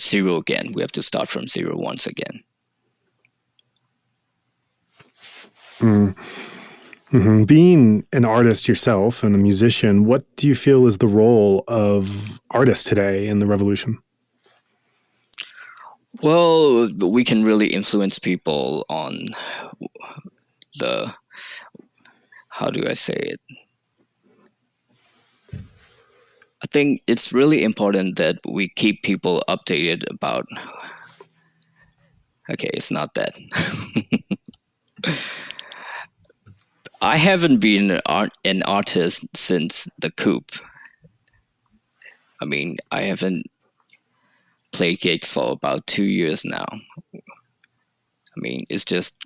zero again. We have to start from zero once again. Mm-hmm. Being an artist yourself and a musician, what do you feel is the role of artists today in the revolution? Well, we can really influence people on the, how do I say it? I think it's really important that we keep people updated about. Okay, it's not that. I haven't been an artist since the coup. I mean, I haven't played gigs for about 2 years now. I mean, it's just,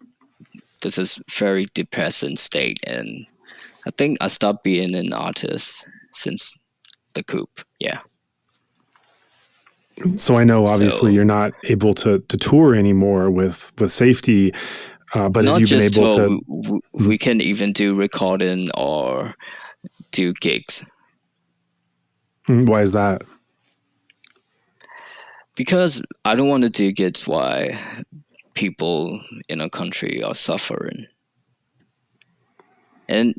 this is very depressing state, and I think I stopped being an artist since the coup. Yeah. So I know obviously you're not able to tour anymore with safety, but have you been able to? We can even do recording or do gigs. Why is that? Because I don't want to do gigs while people in a country are suffering. And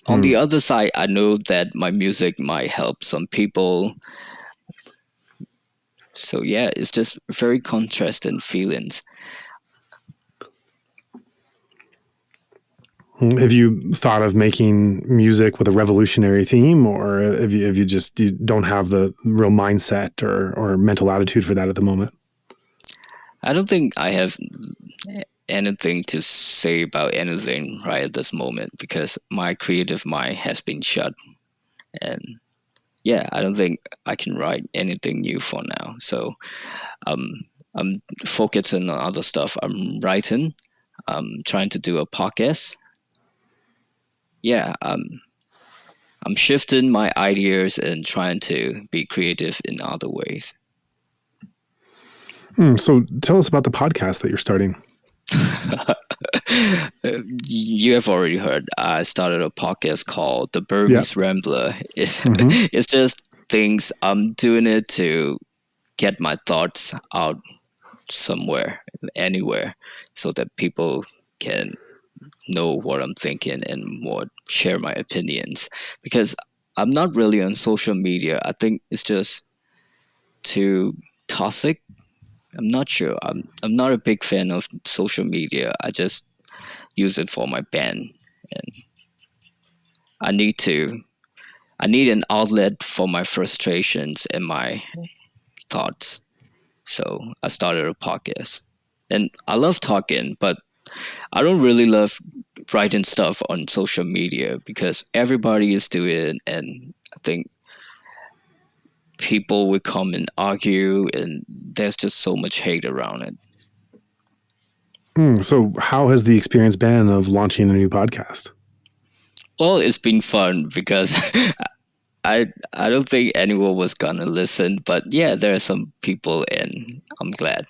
on the other side, I know that my music might help some people. So yeah, it's just very contrasting feelings. Have you thought of making music with a revolutionary theme, or have you you don't have the real mindset or mental attitude for that at the moment? I don't think I have anything to say about anything right at this moment because my creative mind has been shut. And yeah, I don't think I can write anything new for now. So I'm focusing on other stuff. I'm writing. I'm trying to do a podcast. Yeah, I'm shifting my ideas and trying to be creative in other ways. So tell us about the podcast that you're starting. You have already heard. I started a podcast called The Burmese Rambler. It's just things. I'm doing it to get my thoughts out somewhere, anywhere, so that people can know what I'm thinking and share my opinions. Because I'm not really on social media. I think it's just too toxic. I'm not sure. I'm not a big fan of social media. I just use it for my band, and I need an outlet for my frustrations and my thoughts. So I started a podcast, and I love talking, but I don't really love writing stuff on social media because everybody is doing it, and I think people would come and argue, and there's just so much hate around it. So how has the experience been of launching a new podcast? Well, it's been fun because I don't think anyone was gonna listen, but yeah, there are some people, and I'm glad.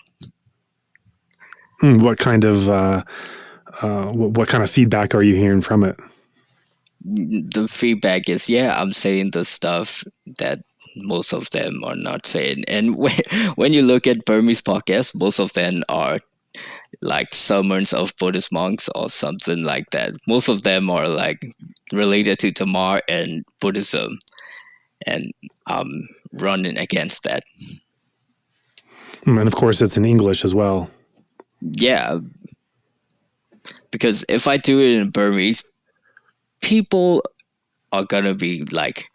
What kind of what kind of feedback are you hearing from it? The feedback is, yeah, I'm saying the stuff that most of them are not saying. And when you look at Burmese podcasts, most of them are like sermons of Buddhist monks or something like that. Most of them are like related to Tamar and Buddhism, and I'm running against that. And of course, it's in English as well. Yeah, because if I do it in Burmese, people are gonna be like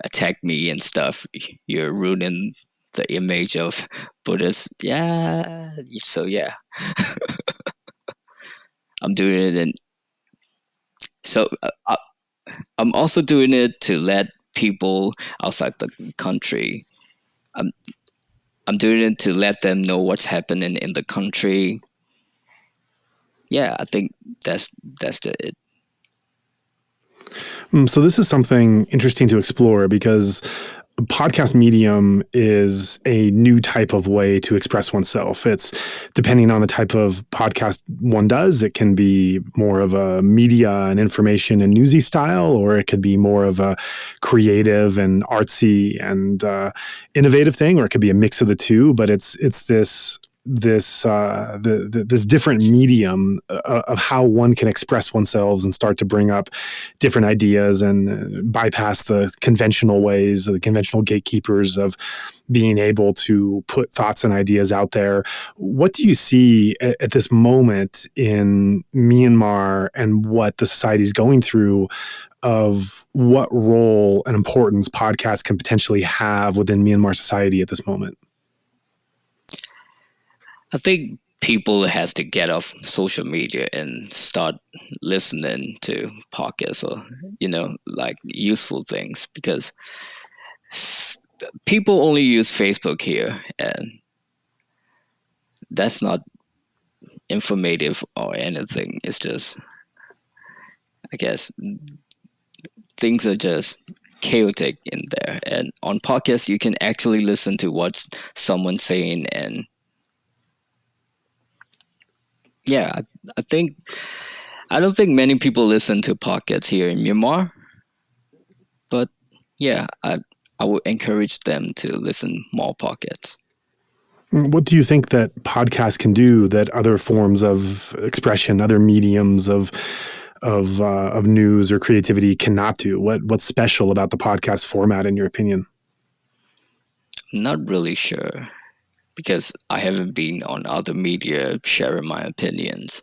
attack me and stuff. You're ruining the image of Buddhists. Yeah. So yeah, I'm doing it, and so I'm also doing it to let people outside the country. I'm I'm doing it to let them know what's happening in the country. Yeah, I think that's it. So this is something interesting to explore because podcast medium is a new type of way to express oneself. It's depending on the type of podcast one does. It can be more of a media and information and newsy style, or it could be more of a creative and artsy and innovative thing, or it could be a mix of the two. But it's this different medium of how one can express oneself and start to bring up different ideas and bypass the conventional ways, the conventional gatekeepers of being able to put thoughts and ideas out there. What do you see at this moment in Myanmar and what the society is going through, of what role and importance podcasts can potentially have within Myanmar society at this moment? I think people has to get off social media and start listening to podcasts or like useful things, because people only use Facebook here, and that's not informative or anything. It's just, I guess, things are just chaotic in there. And on podcasts, you can actually listen to what someone's saying. And yeah, I don't think many people listen to podcasts here in Myanmar, but yeah, I would encourage them to listen more podcasts. What do you think that podcasts can do that other forms of expression, other mediums of news or creativity cannot do? What's special about the podcast format, in your opinion? Not really sure, because I haven't been on other media sharing my opinions.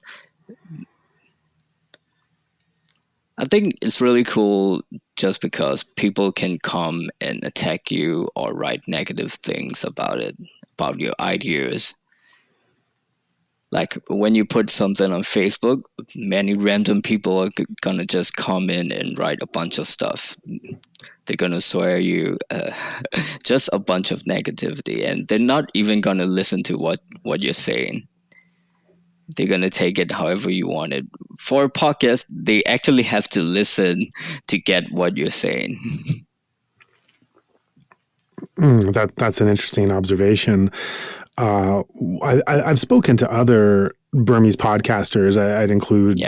I think it's really cool just because people can come and attack you or write negative things about it, about your ideas. Like when you put something on Facebook, many random people are gonna just come in and write a bunch of stuff. They're gonna swear you, just a bunch of negativity, and they're not even gonna listen to what you're saying. They're gonna take it however you want it. For a podcast, they actually have to listen to get what you're saying. That's an interesting observation. I've spoken to other Burmese podcasters. I'd include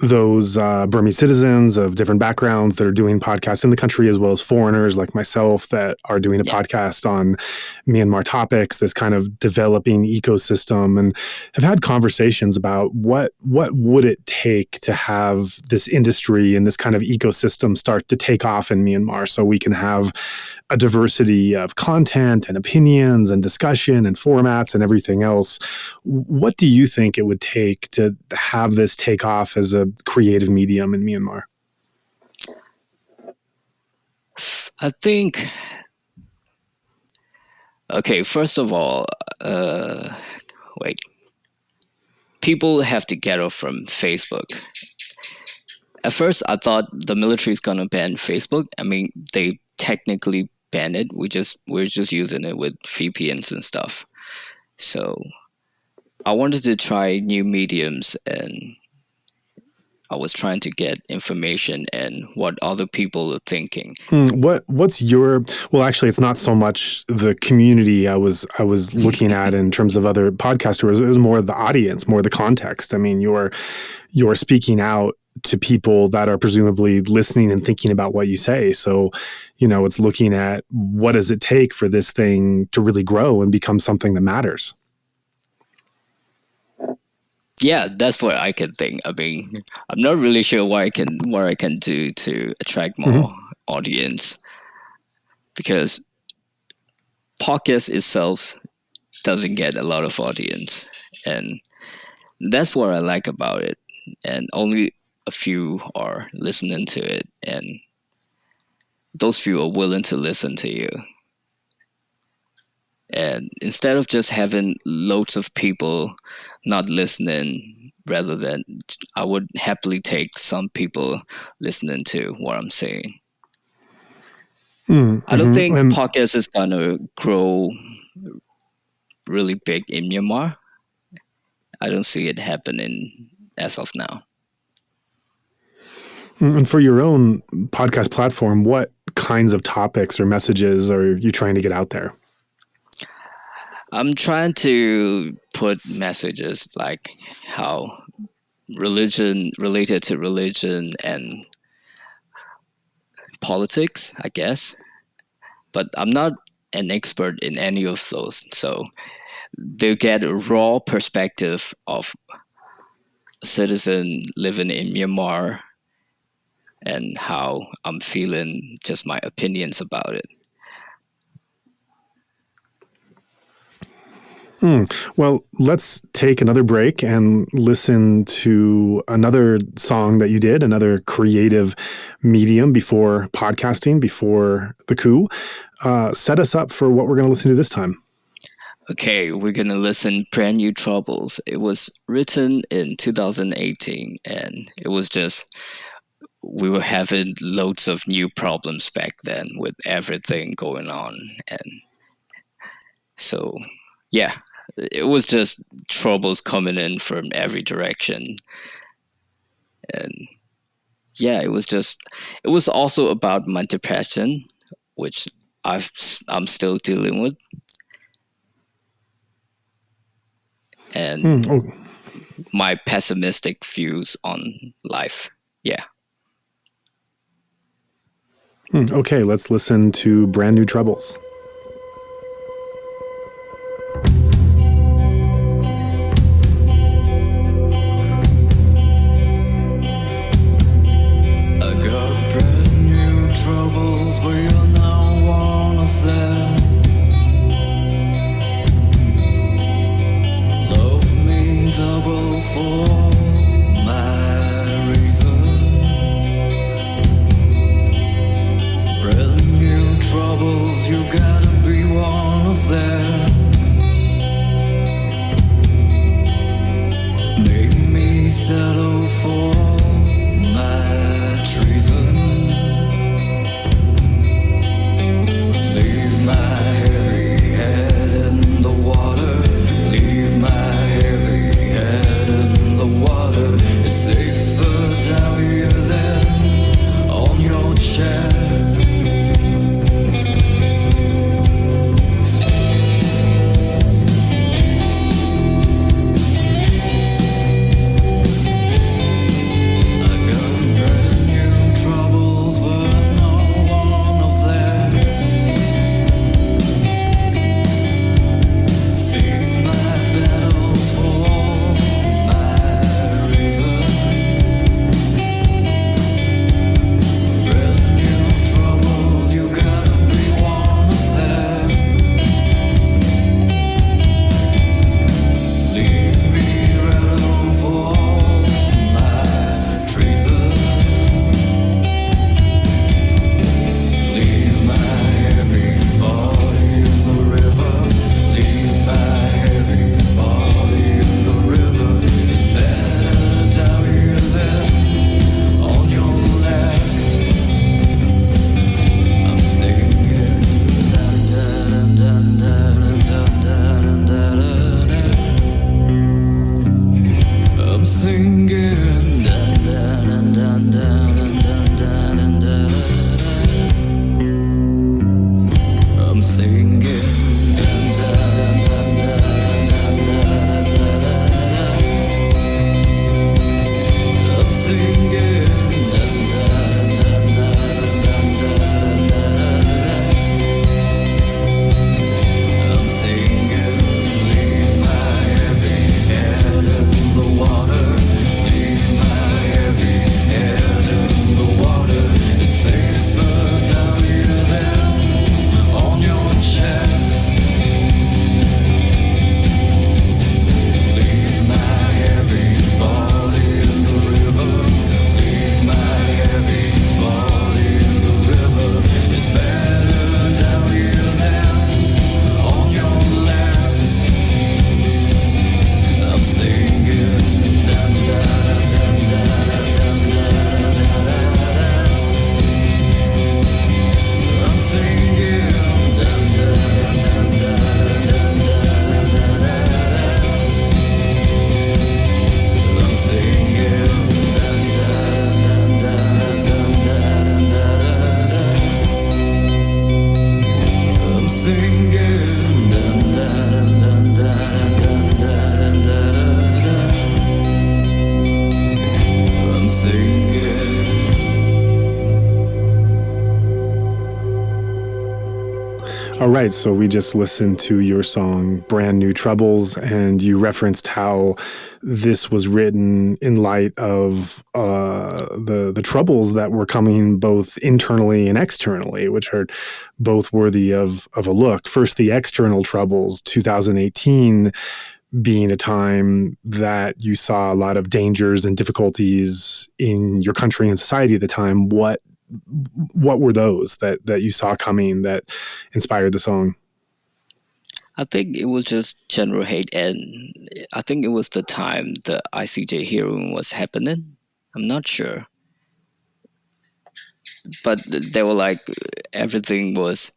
those Burmese citizens of different backgrounds that are doing podcasts in the country, as well as foreigners like myself that are doing a podcast on Myanmar topics, this kind of developing ecosystem, and have had conversations about what would it take to have this industry and this kind of ecosystem start to take off in Myanmar, so we can have a diversity of content and opinions and discussion and formats and everything else. What do you think it would take to have this take off as a creative medium in Myanmar? I think, okay, first of all, people have to get off from Facebook. At first, I thought the military is going to ban Facebook. I mean, they technically banned it. We're just using it with VPNs and stuff. So I wanted to try new mediums, and I was trying to get information and what other people are thinking. What's your, well, actually, it's not so much the community I was looking at in terms of other podcasters. It was more the audience, more the context. I mean, you're speaking out to people that are presumably listening and thinking about what you say. So, it's looking at what does it take for this thing to really grow and become something that matters. Yeah, that's what I can think. I mean, I'm not really sure what I can do to attract more audience, because podcast itself doesn't get a lot of audience, and that's what I like about it. And only a few are listening to it, and those few are willing to listen to you. And instead of just having loads of people not listening, rather than I would happily take some people listening to what I'm saying. I don't think podcast is gonna grow really big in Myanmar. I don't see it happening as of now. And for your own podcast platform, what kinds of topics or messages are you trying to get out there? I'm trying to put messages like how religion related to religion and politics, I guess. But I'm not an expert in any of those. So they get a raw perspective of a citizen living in Myanmar and how I'm feeling, just my opinions about it. Well, let's take another break and listen to another song that you did, another creative medium before podcasting, before the coup. Set us up for what we're going to listen to this time. Okay, we're going to listen Brand New Troubles. It was written in 2018, and it was just, we were having loads of new problems back then with everything going on. And so, yeah, it was just troubles coming in from every direction. And yeah, it was also about my depression, which I'm still dealing with. And my pessimistic views on life. Yeah. Okay, let's listen to Brand New Troubles. I got brand new troubles, but you're not one of them. Love me double for my reasons. Brand new troubles, you got All right, so we just listened to your song Brand New Troubles, and you referenced how this was written in light of the troubles that were coming both internally and externally, which are both worthy of a look. First, the external troubles, 2018 being a time that you saw a lot of dangers and difficulties in your country and society at the time. What were those that you saw coming that inspired the song? I think it was just general hate, and I think it was the time the ICJ hearing was happening. I'm not sure, but they were like everything was,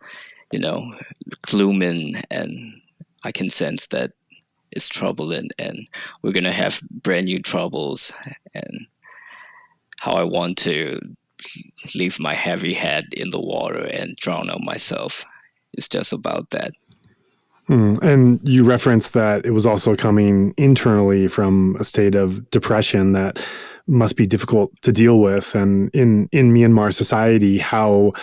glooming, and I can sense that it's troubling, and we're gonna have brand new troubles, and how I want to leave my heavy head in the water and drown out myself. It's just about that. And you referenced that it was also coming internally from a state of depression that must be difficult to deal with. And in Myanmar society, how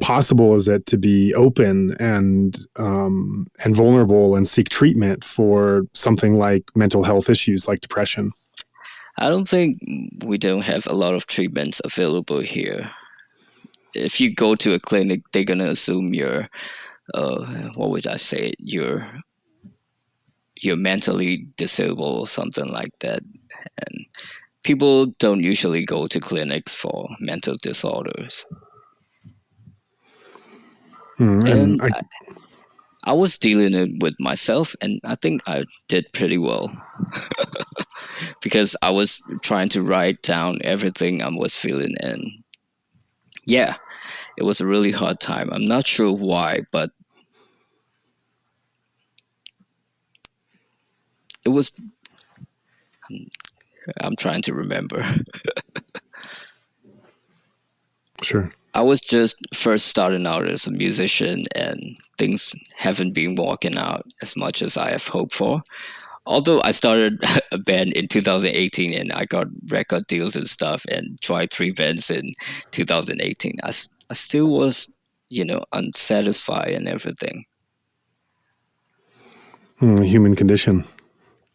possible is it to be open and vulnerable and seek treatment for something like mental health issues like depression? I don't think we don't have a lot of treatments available here. If you go to a clinic, they're gonna assume you're, what would I say, you're mentally disabled or something like that. And people don't usually go to clinics for mental disorders. And I was dealing it with myself, and I think I did pretty well. Because I was trying to write down everything I was feeling, and yeah, it was a really hard time. I'm not sure why, but it was. I'm trying to remember. Sure. I was just first starting out as a musician, and things haven't been working out as much as I have hoped for. Although I started a band in 2018 and I got record deals and stuff and tried 3 bands in 2018, I still was, unsatisfied and everything. Human condition.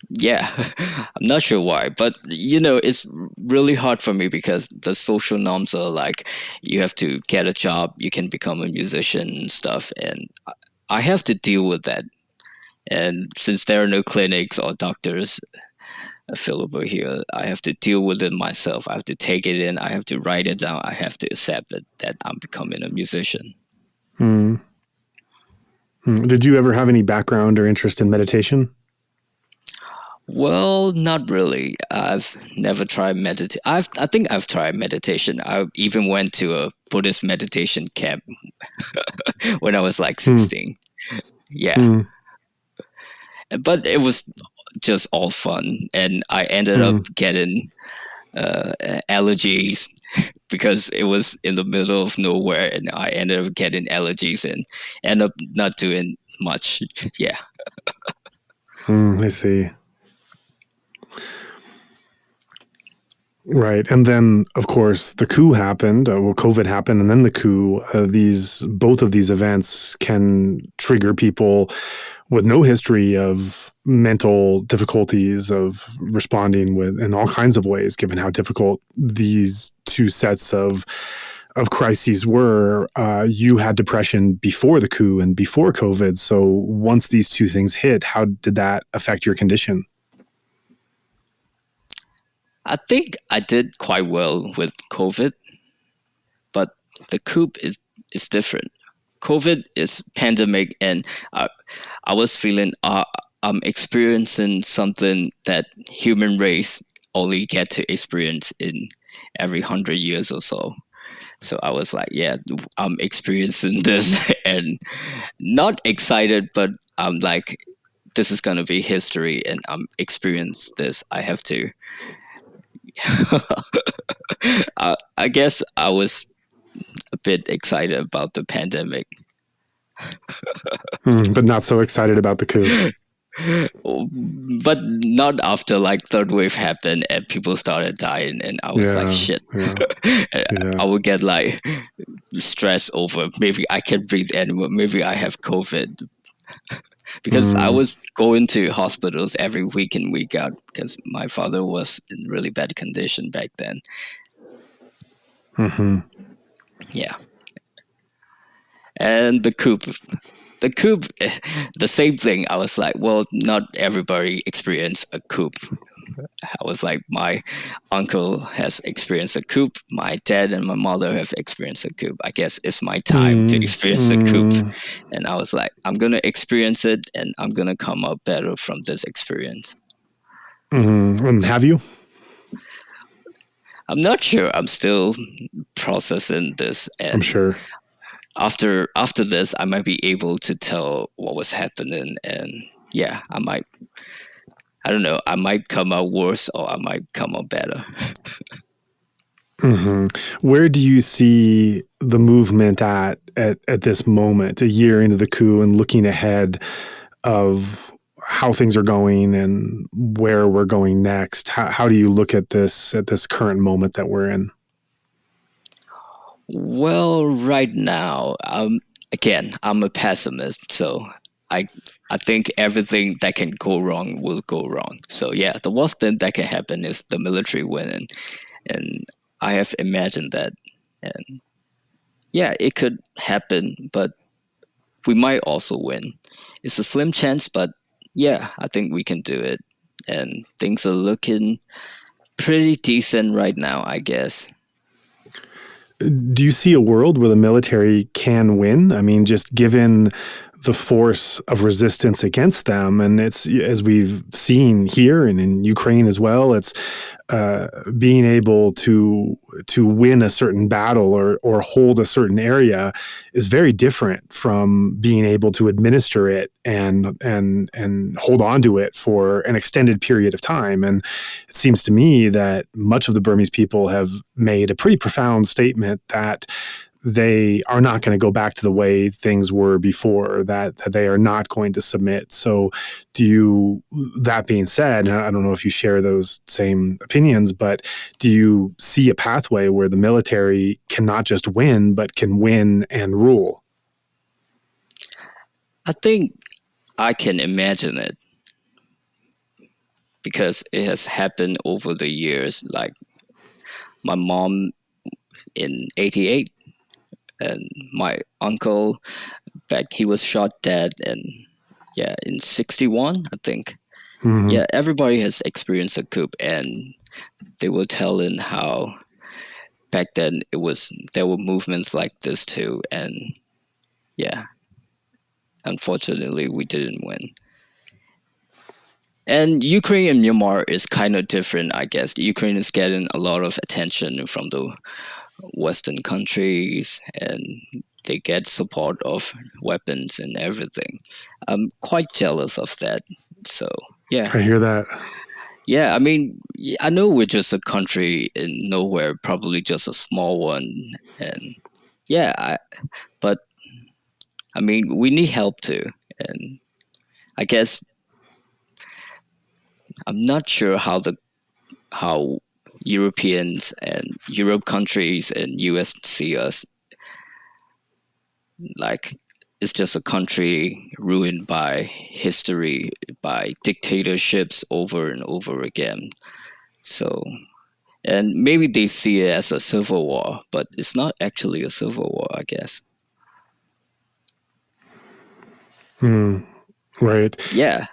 Yeah, I'm not sure why, but it's really hard for me because the social norms are like you have to get a job, you can become a musician and stuff, and I have to deal with that. And since there are no clinics or doctors available here, I have to deal with it myself. I have to take it in. I have to write it down. I have to accept that I'm becoming a musician. Did you ever have any background or interest in meditation? Well, not really. I've never tried meditation. I think I've tried meditation. I even went to a Buddhist meditation camp when I was like 16. Yeah. But it was just all fun, and I ended up getting allergies because it was in the middle of nowhere, and I ended up getting allergies and ended up not doing much. Yeah. I see. Right. And then, of course, the coup happened. COVID happened, and then the coup. Both of these events can trigger people with no history of mental difficulties of responding in all kinds of ways, given how difficult these two sets of crises were. You had depression before the coup and before COVID. So once these two things hit, how did that affect your condition? I think I did quite well with COVID, but the coup is different. COVID is pandemic, and I was feeling I'm experiencing something that human race only get to experience in every 100 years or so. So I was like, yeah, I'm experiencing this and not excited, but I'm like, this is going to be history and I'm experiencing this. I have to. I guess I was a bit excited about the pandemic. But not so excited about the coup. But not after like third wave happened and people started dying, and I was like, Yeah, shit. yeah, I yeah. would get like stressed over maybe I can't breathe anymore, maybe I have COVID, because I Mm, was going to hospitals every week in week out because my father was in really bad condition back then. hmm. Yeah, and the coup, the same thing. I was like, well, not everybody experienced a coup. I was like, my uncle has experienced a coup. My dad and my mother have experienced a coup. I guess it's my time to Mm, experience a coup. mm, And I was like, I'm going to experience it and I'm going to come out better from this experience. And have you? I'm not sure. I'm still processing this. I'm And sure. after this, I might be able to tell what was happening. And yeah, I don't know, I might come out worse or I might come out better. Hmm. Where do you see the movement at this moment, a year into the coup, and looking ahead of how things are going and where we're going next? How do you look at this current moment that we're in? Well, right now, again, I'm a pessimist, so I I think everything that can go wrong will go wrong. So yeah, the worst thing that can happen is the military winning, and I have imagined that, and yeah, it could happen, but we might also win. It's a slim chance, but yeah, I think we can do it, and things are looking pretty decent right now, I guess. Do you see a world where the military can win? I mean, just given the force of resistance against them, and it's as we've seen here and in Ukraine as well. It's being able to win a certain battle or hold a certain area is very different from being able to administer it and hold on to it for an extended period of time. And it seems to me that much of the Burmese people have made a pretty profound statement that they are not going to go back to the way things were before, that they are not going to submit. So that being said, and I don't know if you share those same opinions, but do you see a pathway where the military can not just win, but can win and rule? I think I can imagine it because it has happened over the years. Like my mom in '88, and my uncle back, he was shot dead, and yeah, in '61, I think. Mm-hmm. Yeah, everybody has experienced a coup, and they were telling how back then there were movements like this too, and yeah, unfortunately, we didn't win. And Ukraine and Myanmar is kind of different, I guess. Ukraine is getting a lot of attention from the Western countries, and they get support of weapons and everything. I'm quite jealous of that. So yeah, I hear that. yeah. I mean, I know we're just a country in nowhere, probably just a small one, and yeah. But I mean, we need help too, and I guess I'm not sure how Europeans and Europe countries and US see us. Like, it's just a country ruined by history, by dictatorships over and over again. So, and maybe they see it as a civil war, but it's not actually a civil war, I guess. Mm, right. Yeah.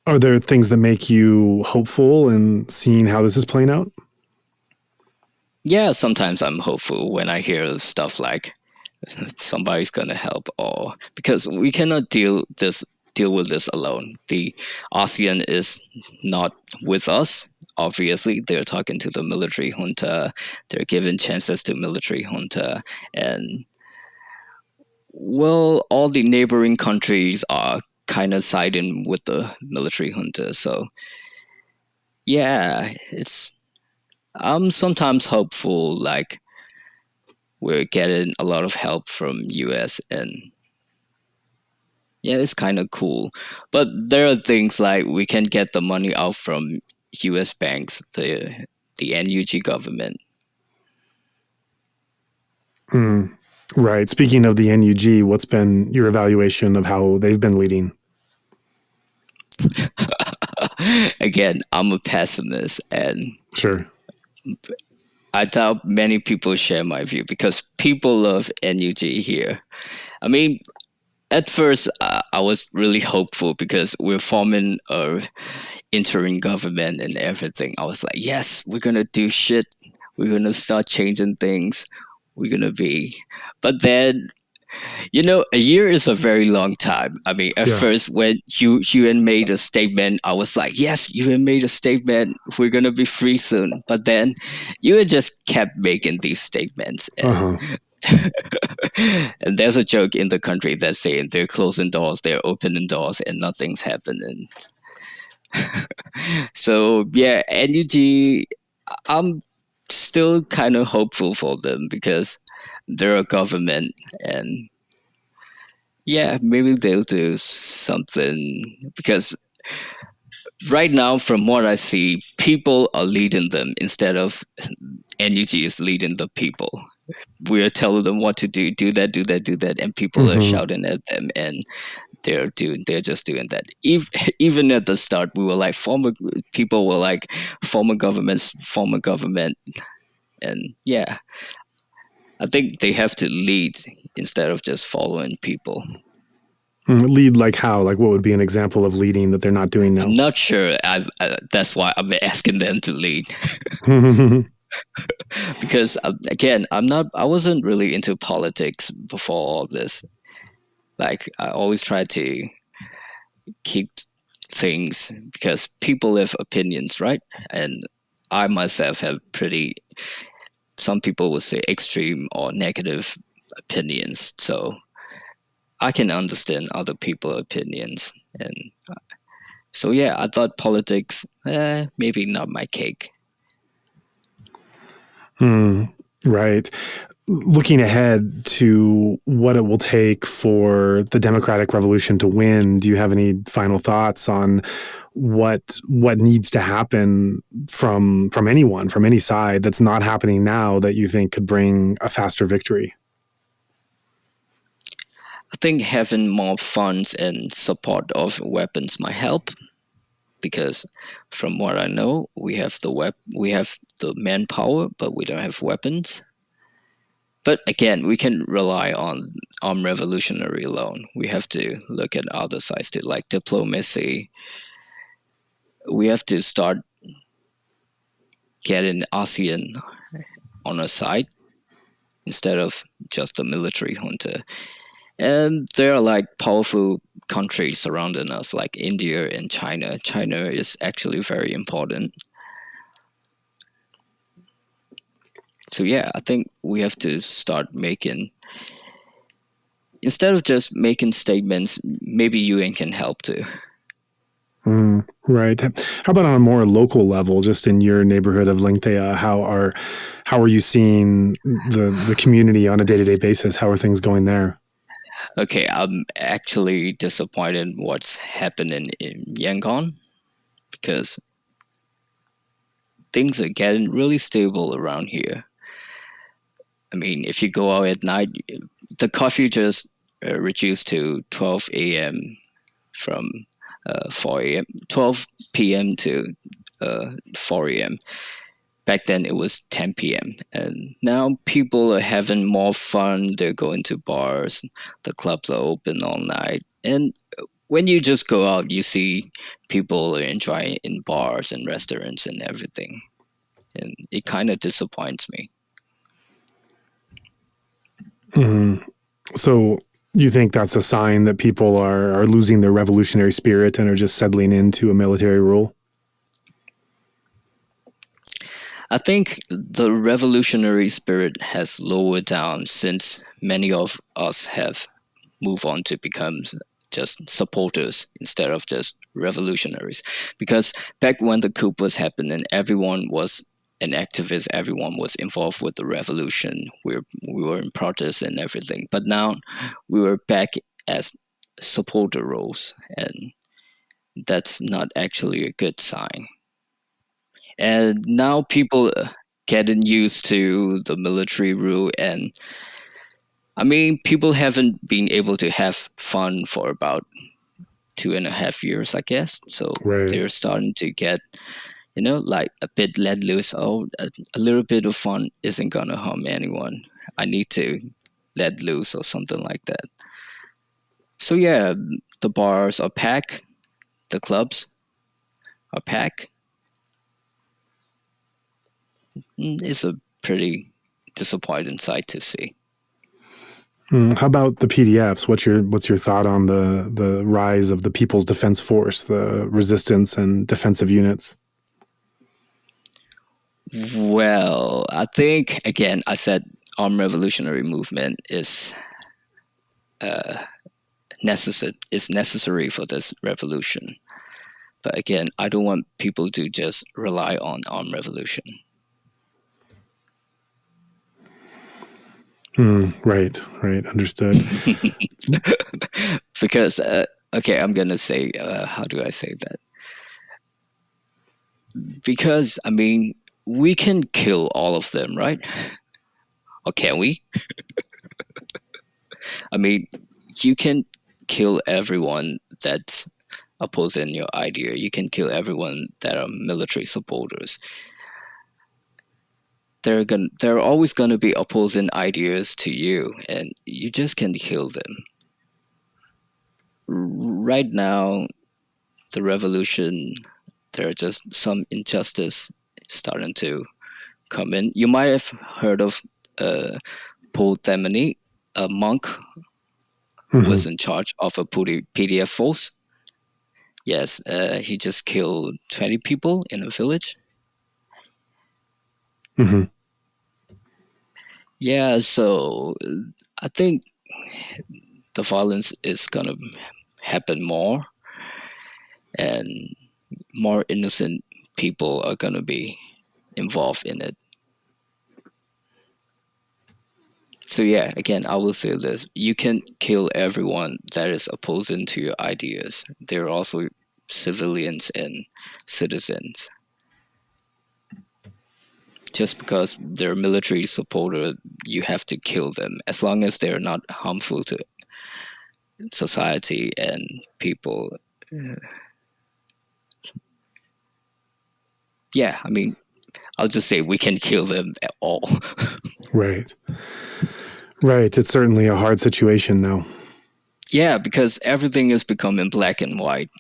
Are there things that make you hopeful in seeing how this is playing out? Yeah, sometimes I'm hopeful when I hear stuff like somebody's gonna help, or because we cannot deal with this alone. The ASEAN is not with us. Obviously, they're talking to the military junta. They're giving chances to military junta, and well, all the neighboring countries are kind of siding with the military junta. So yeah, it's I'm sometimes hopeful. Like we're getting a lot of help from US, and yeah, it's kind of cool. But there are things like we can get the money out from U.S. banks, the NUG government. Right. Speaking of the NUG, what's been your evaluation of how they've been leading? Again, I'm a pessimist, and Sure. I doubt many people share my view because people love NUG here. I mean, at first, I was really hopeful because we're forming a interim government and everything. I was like, yes, we're gonna do shit. We're gonna start changing things. We're gonna be, but then a year is a very long time. I mean, at Yeah. first when UN made a statement, I was like, yes, UN made a statement. We're gonna be free soon. But then UN just kept making these statements, and Uh-huh. and there's a joke in the country that's saying they're closing doors, they're opening doors, and nothing's happening. So yeah, NUG, I'm still kind of hopeful for them because they're a government, and yeah, maybe they'll do something because right now, from what I see, people are leading them instead of NUG is leading the people. We are telling them what to do, do that, do that, do that, and people are Mm-hmm. shouting at them, and they're just doing that. Even at the start, we were like people were like form a government, and yeah, I think they have to lead instead of just following people. Lead like how? Like what would be an example of leading that they're not doing now? I'm not sure. That's why I'm asking them to lead because again, I wasn't really into politics before all this. Like I always try to keep things because people have opinions, right? And I myself have pretty. Some people would say extreme or negative opinions, so I can understand other people's opinions, and so yeah, I thought politics, maybe not my cake. Right. Looking ahead to what it will take for the democratic revolution to win, do you have any final thoughts on what needs to happen from anyone, from any side that's not happening now that you think could bring a faster victory? I think having more funds and support of weapons might help because from what I know, we have the manpower, but we don't have weapons. But again, we can rely on armed revolutionary alone. We have to look at other sides too, like diplomacy. We have to start getting ASEAN on our side instead of just a military junta. And there are like powerful countries surrounding us, like India and China. China is actually very important. So yeah, I think we have to start making, instead of just making statements, maybe UN can help too. Right. How about on a more local level, just in your neighborhood of Hlaing Thayar, how are you seeing the community on a day-to-day basis? How are things going there? Okay, I'm actually disappointed what's happening in Yangon because things are getting really stable around here. I mean, if you go out at night, the curfew just reduced to 12 a.m. from 4 a.m., 12 p.m. to 4 a.m. Back then it was 10 p.m. And now people are having more fun. They're going to bars. The clubs are open all night. And when you just go out, you see people are enjoying in bars and restaurants and everything. And it kind of disappoints me. So you think that's a sign that people are losing their revolutionary spirit and are just settling into a military rule? I think the revolutionary spirit has lowered down since many of us have moved on to become just supporters instead of just revolutionaries. Because back when the coup was happening, everyone was an activist, everyone was involved with the revolution. We were in protest and everything. But now we were back as supporter roles, and that's not actually a good sign. And now people getting used to the military rule, and I mean, people haven't been able to have fun for about 2.5 years, I guess. So Right. they're starting to get, like a bit let loose. Oh, a little bit of fun isn't gonna harm anyone. I need to let loose or something like that. So yeah, the bars are packed, the clubs are packed. It's a pretty disappointing sight to see. How about the PDFs? What's your thought on the rise of the People's Defense Force, the resistance and defensive units? Well, I think again, I said armed revolutionary movement is necessary for this revolution. But again, I don't want people to just rely on armed revolution. Right, understood. Because okay, I'm gonna say, how do I say that? Because I mean, we can kill all of them, right? Or can we? I mean, you can kill everyone that's opposing your idea. You can kill everyone that are military supporters. They're always gonna be opposing ideas to you, and you just can't kill them. Right now, the revolution, there are just some injustice starting to come in. You might have heard of Paul Demony, a monk who was in charge of a PDF force. Yes, he just killed 20 people in a village. Yeah, so I think the violence is gonna happen more, and more innocent people are gonna be involved in it. So yeah, again, I will say this: you can kill everyone that is opposing to your ideas. They're also civilians and citizens. Just because they're military supporter, you have to kill them as long as they're not harmful to society and people. Yeah, I mean, I'll just say we can kill them at all. Right. It's certainly a hard situation now. Yeah, because everything is becoming black and white.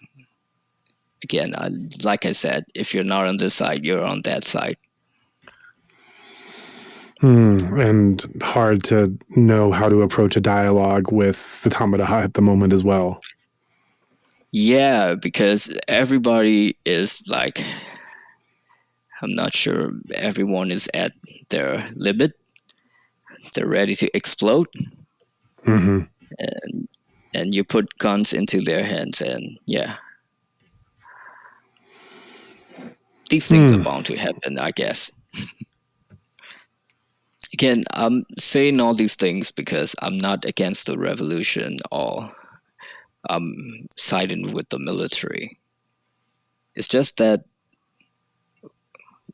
Again, like I said, if you're not on this side, you're on that side. And hard to know how to approach a dialogue with the Tamada at the moment as well. Yeah, because everybody is like, I'm not sure everyone is at their limit. They're ready to explode. And you put guns into their hands, and yeah. These things are bound to happen, I guess. Again, I'm saying all these things because I'm not against the revolution or I'm siding with the military. It's just that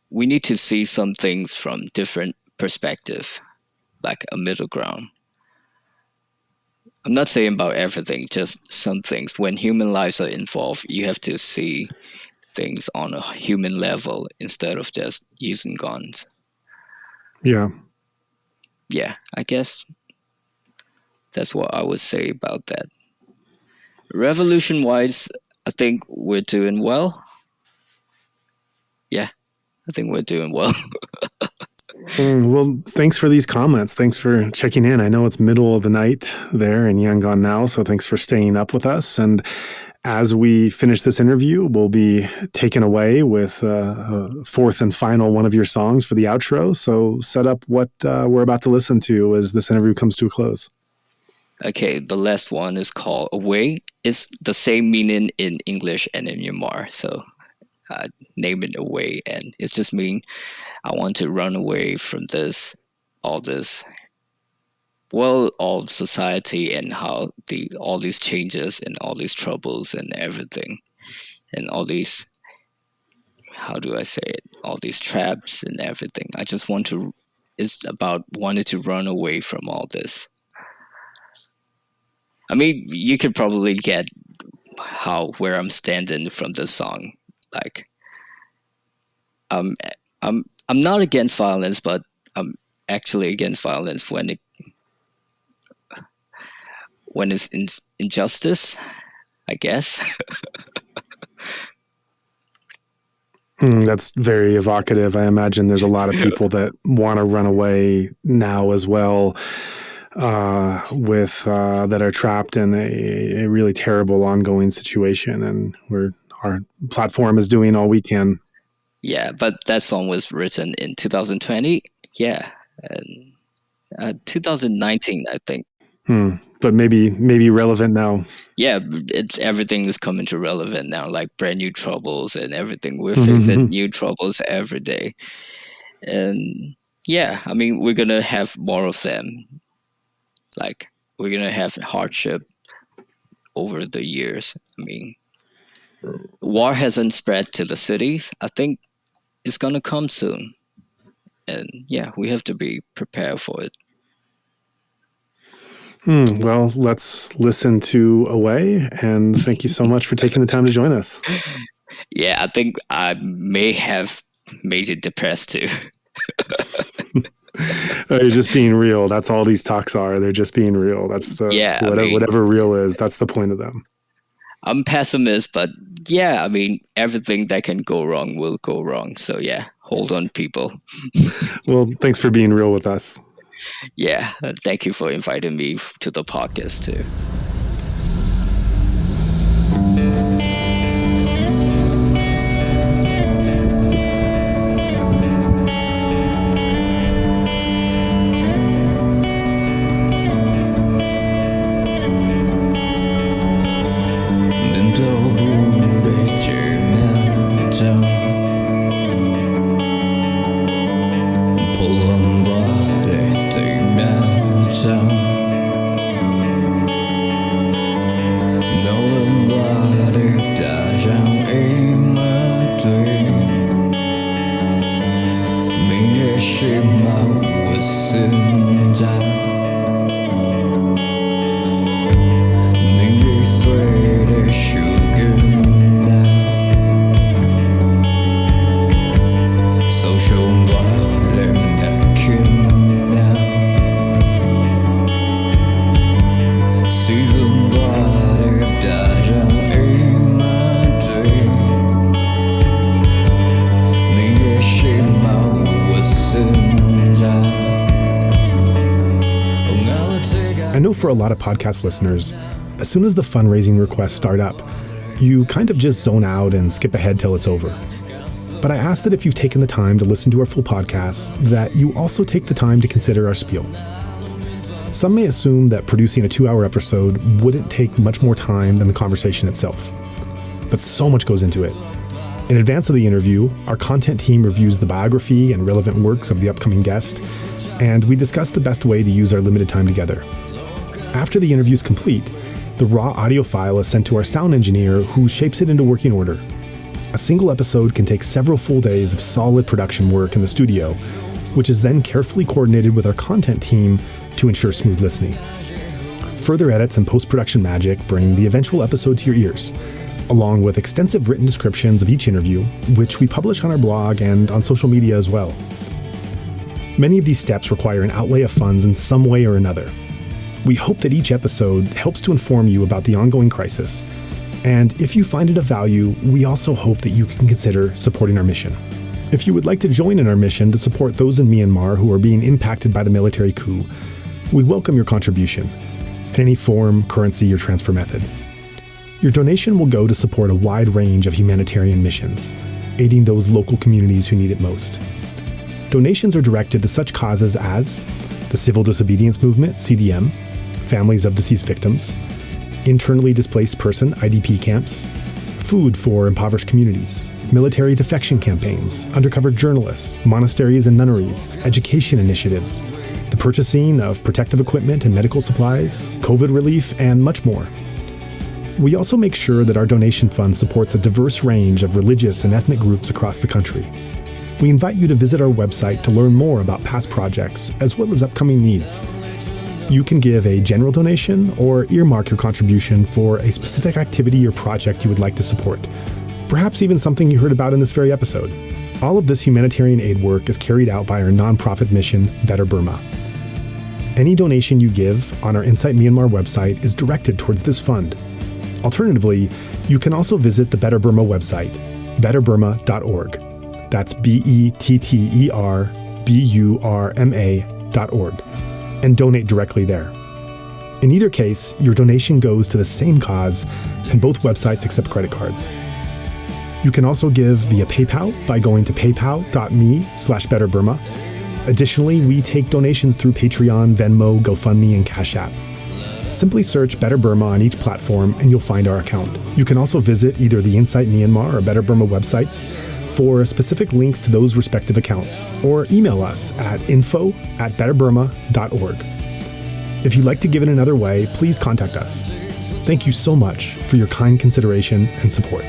we need to see some things from different perspective, like a middle ground. I'm not saying about everything, just some things. When human lives are involved, you have to see things on a human level instead of just using guns. Yeah. Yeah, I guess that's what I would say about that. Revolution wise, I think we're doing well. Yeah, I think we're doing well. Well, thanks for these comments. Thanks for checking in. I know it's middle of the night there in Yangon now, so thanks for staying up with us. And as we finish this interview, we'll be taken away with a fourth and final one of your songs for the outro. So set up what we're about to listen to as this interview comes to a close. Okay, the last one is called Away. It's the same meaning in English and in Myanmar. So name it Away. And it's just mean I want to run away from all this well, all society and how all these changes and all these troubles and everything and all these, how do I say it, all these traps and everything. I just it's about wanting to run away from all this. I mean, you could probably get where I'm standing from this song. Like, I'm not against violence, but I'm actually against violence when it's injustice, I guess. That's very evocative. I imagine there's a lot of people that want to run away now as well, that are trapped in a really terrible ongoing situation, and our platform is doing all we can. Yeah, but that song was written in 2020. Yeah, and 2019, I think. But maybe relevant now. Yeah, everything is coming to relevant now, like brand new troubles and everything. We're facing new troubles every day. And yeah, I mean, we're going to have more of them. Like, we're going to have hardship over the years. I mean, war hasn't spread to the cities. I think it's going to come soon. And yeah, we have to be prepared for it. Well, let's listen to Away, and thank you so much for taking the time to join us. Yeah, I think I may have made it depressed too. You're just being real. That's all these talks are. They're just being real. That's whatever real is. That's the point of them. I'm pessimist, but yeah, I mean, everything that can go wrong will go wrong. So yeah, hold on, people. Well, thanks for being real with us. Yeah, thank you for inviting me to the podcast too. For a lot of podcast listeners, as soon as the fundraising requests start up, you kind of just zone out and skip ahead till it's over. But I ask that if you've taken the time to listen to our full podcast, that you also take the time to consider our spiel. Some may assume that producing a 2-hour episode wouldn't take much more time than the conversation itself. But so much goes into it. In advance of the interview, our content team reviews the biography and relevant works of the upcoming guest, and we discuss the best way to use our limited time together. After the interview is complete, the raw audio file is sent to our sound engineer, who shapes it into working order. A single episode can take several full days of solid production work in the studio, which is then carefully coordinated with our content team to ensure smooth listening. Further edits and post-production magic bring the eventual episode to your ears, along with extensive written descriptions of each interview, which we publish on our blog and on social media as well. Many of these steps require an outlay of funds in some way or another. We hope that each episode helps to inform you about the ongoing crisis, and if you find it of value, we also hope that you can consider supporting our mission. If you would like to join in our mission to support those in Myanmar who are being impacted by the military coup, we welcome your contribution in any form, currency, or transfer method. Your donation will go to support a wide range of humanitarian missions, aiding those local communities who need it most. Donations are directed to such causes as the Civil Disobedience Movement, CDM, families of deceased victims, internally displaced person, IDP camps, food for impoverished communities, military defection campaigns, undercover journalists, monasteries and nunneries, education initiatives, the purchasing of protective equipment and medical supplies, COVID relief, and much more. We also make sure that our donation fund supports a diverse range of religious and ethnic groups across the country. We invite you to visit our website to learn more about past projects as well as upcoming needs. You can give a general donation or earmark your contribution for a specific activity or project you would like to support, perhaps even something you heard about in this very episode. All of this humanitarian aid work is carried out by our nonprofit mission, Better Burma. Any donation you give on our Insight Myanmar website is directed towards this fund. Alternatively, you can also visit the Better Burma website, betterburma.org. That's BETTERBURMA.org, and donate directly there. In either case, your donation goes to the same cause, and both websites accept credit cards. You can also give via PayPal by going to paypal.me/betterburma. Additionally, we take donations through Patreon, Venmo, GoFundMe, and Cash App. Simply search Better Burma on each platform and you'll find our account. You can also visit either the Insight Myanmar or Better Burma websites for specific links to those respective accounts, or email us at info@betterburma.org. If you'd like to give in another way, please contact us. Thank you so much for your kind consideration and support.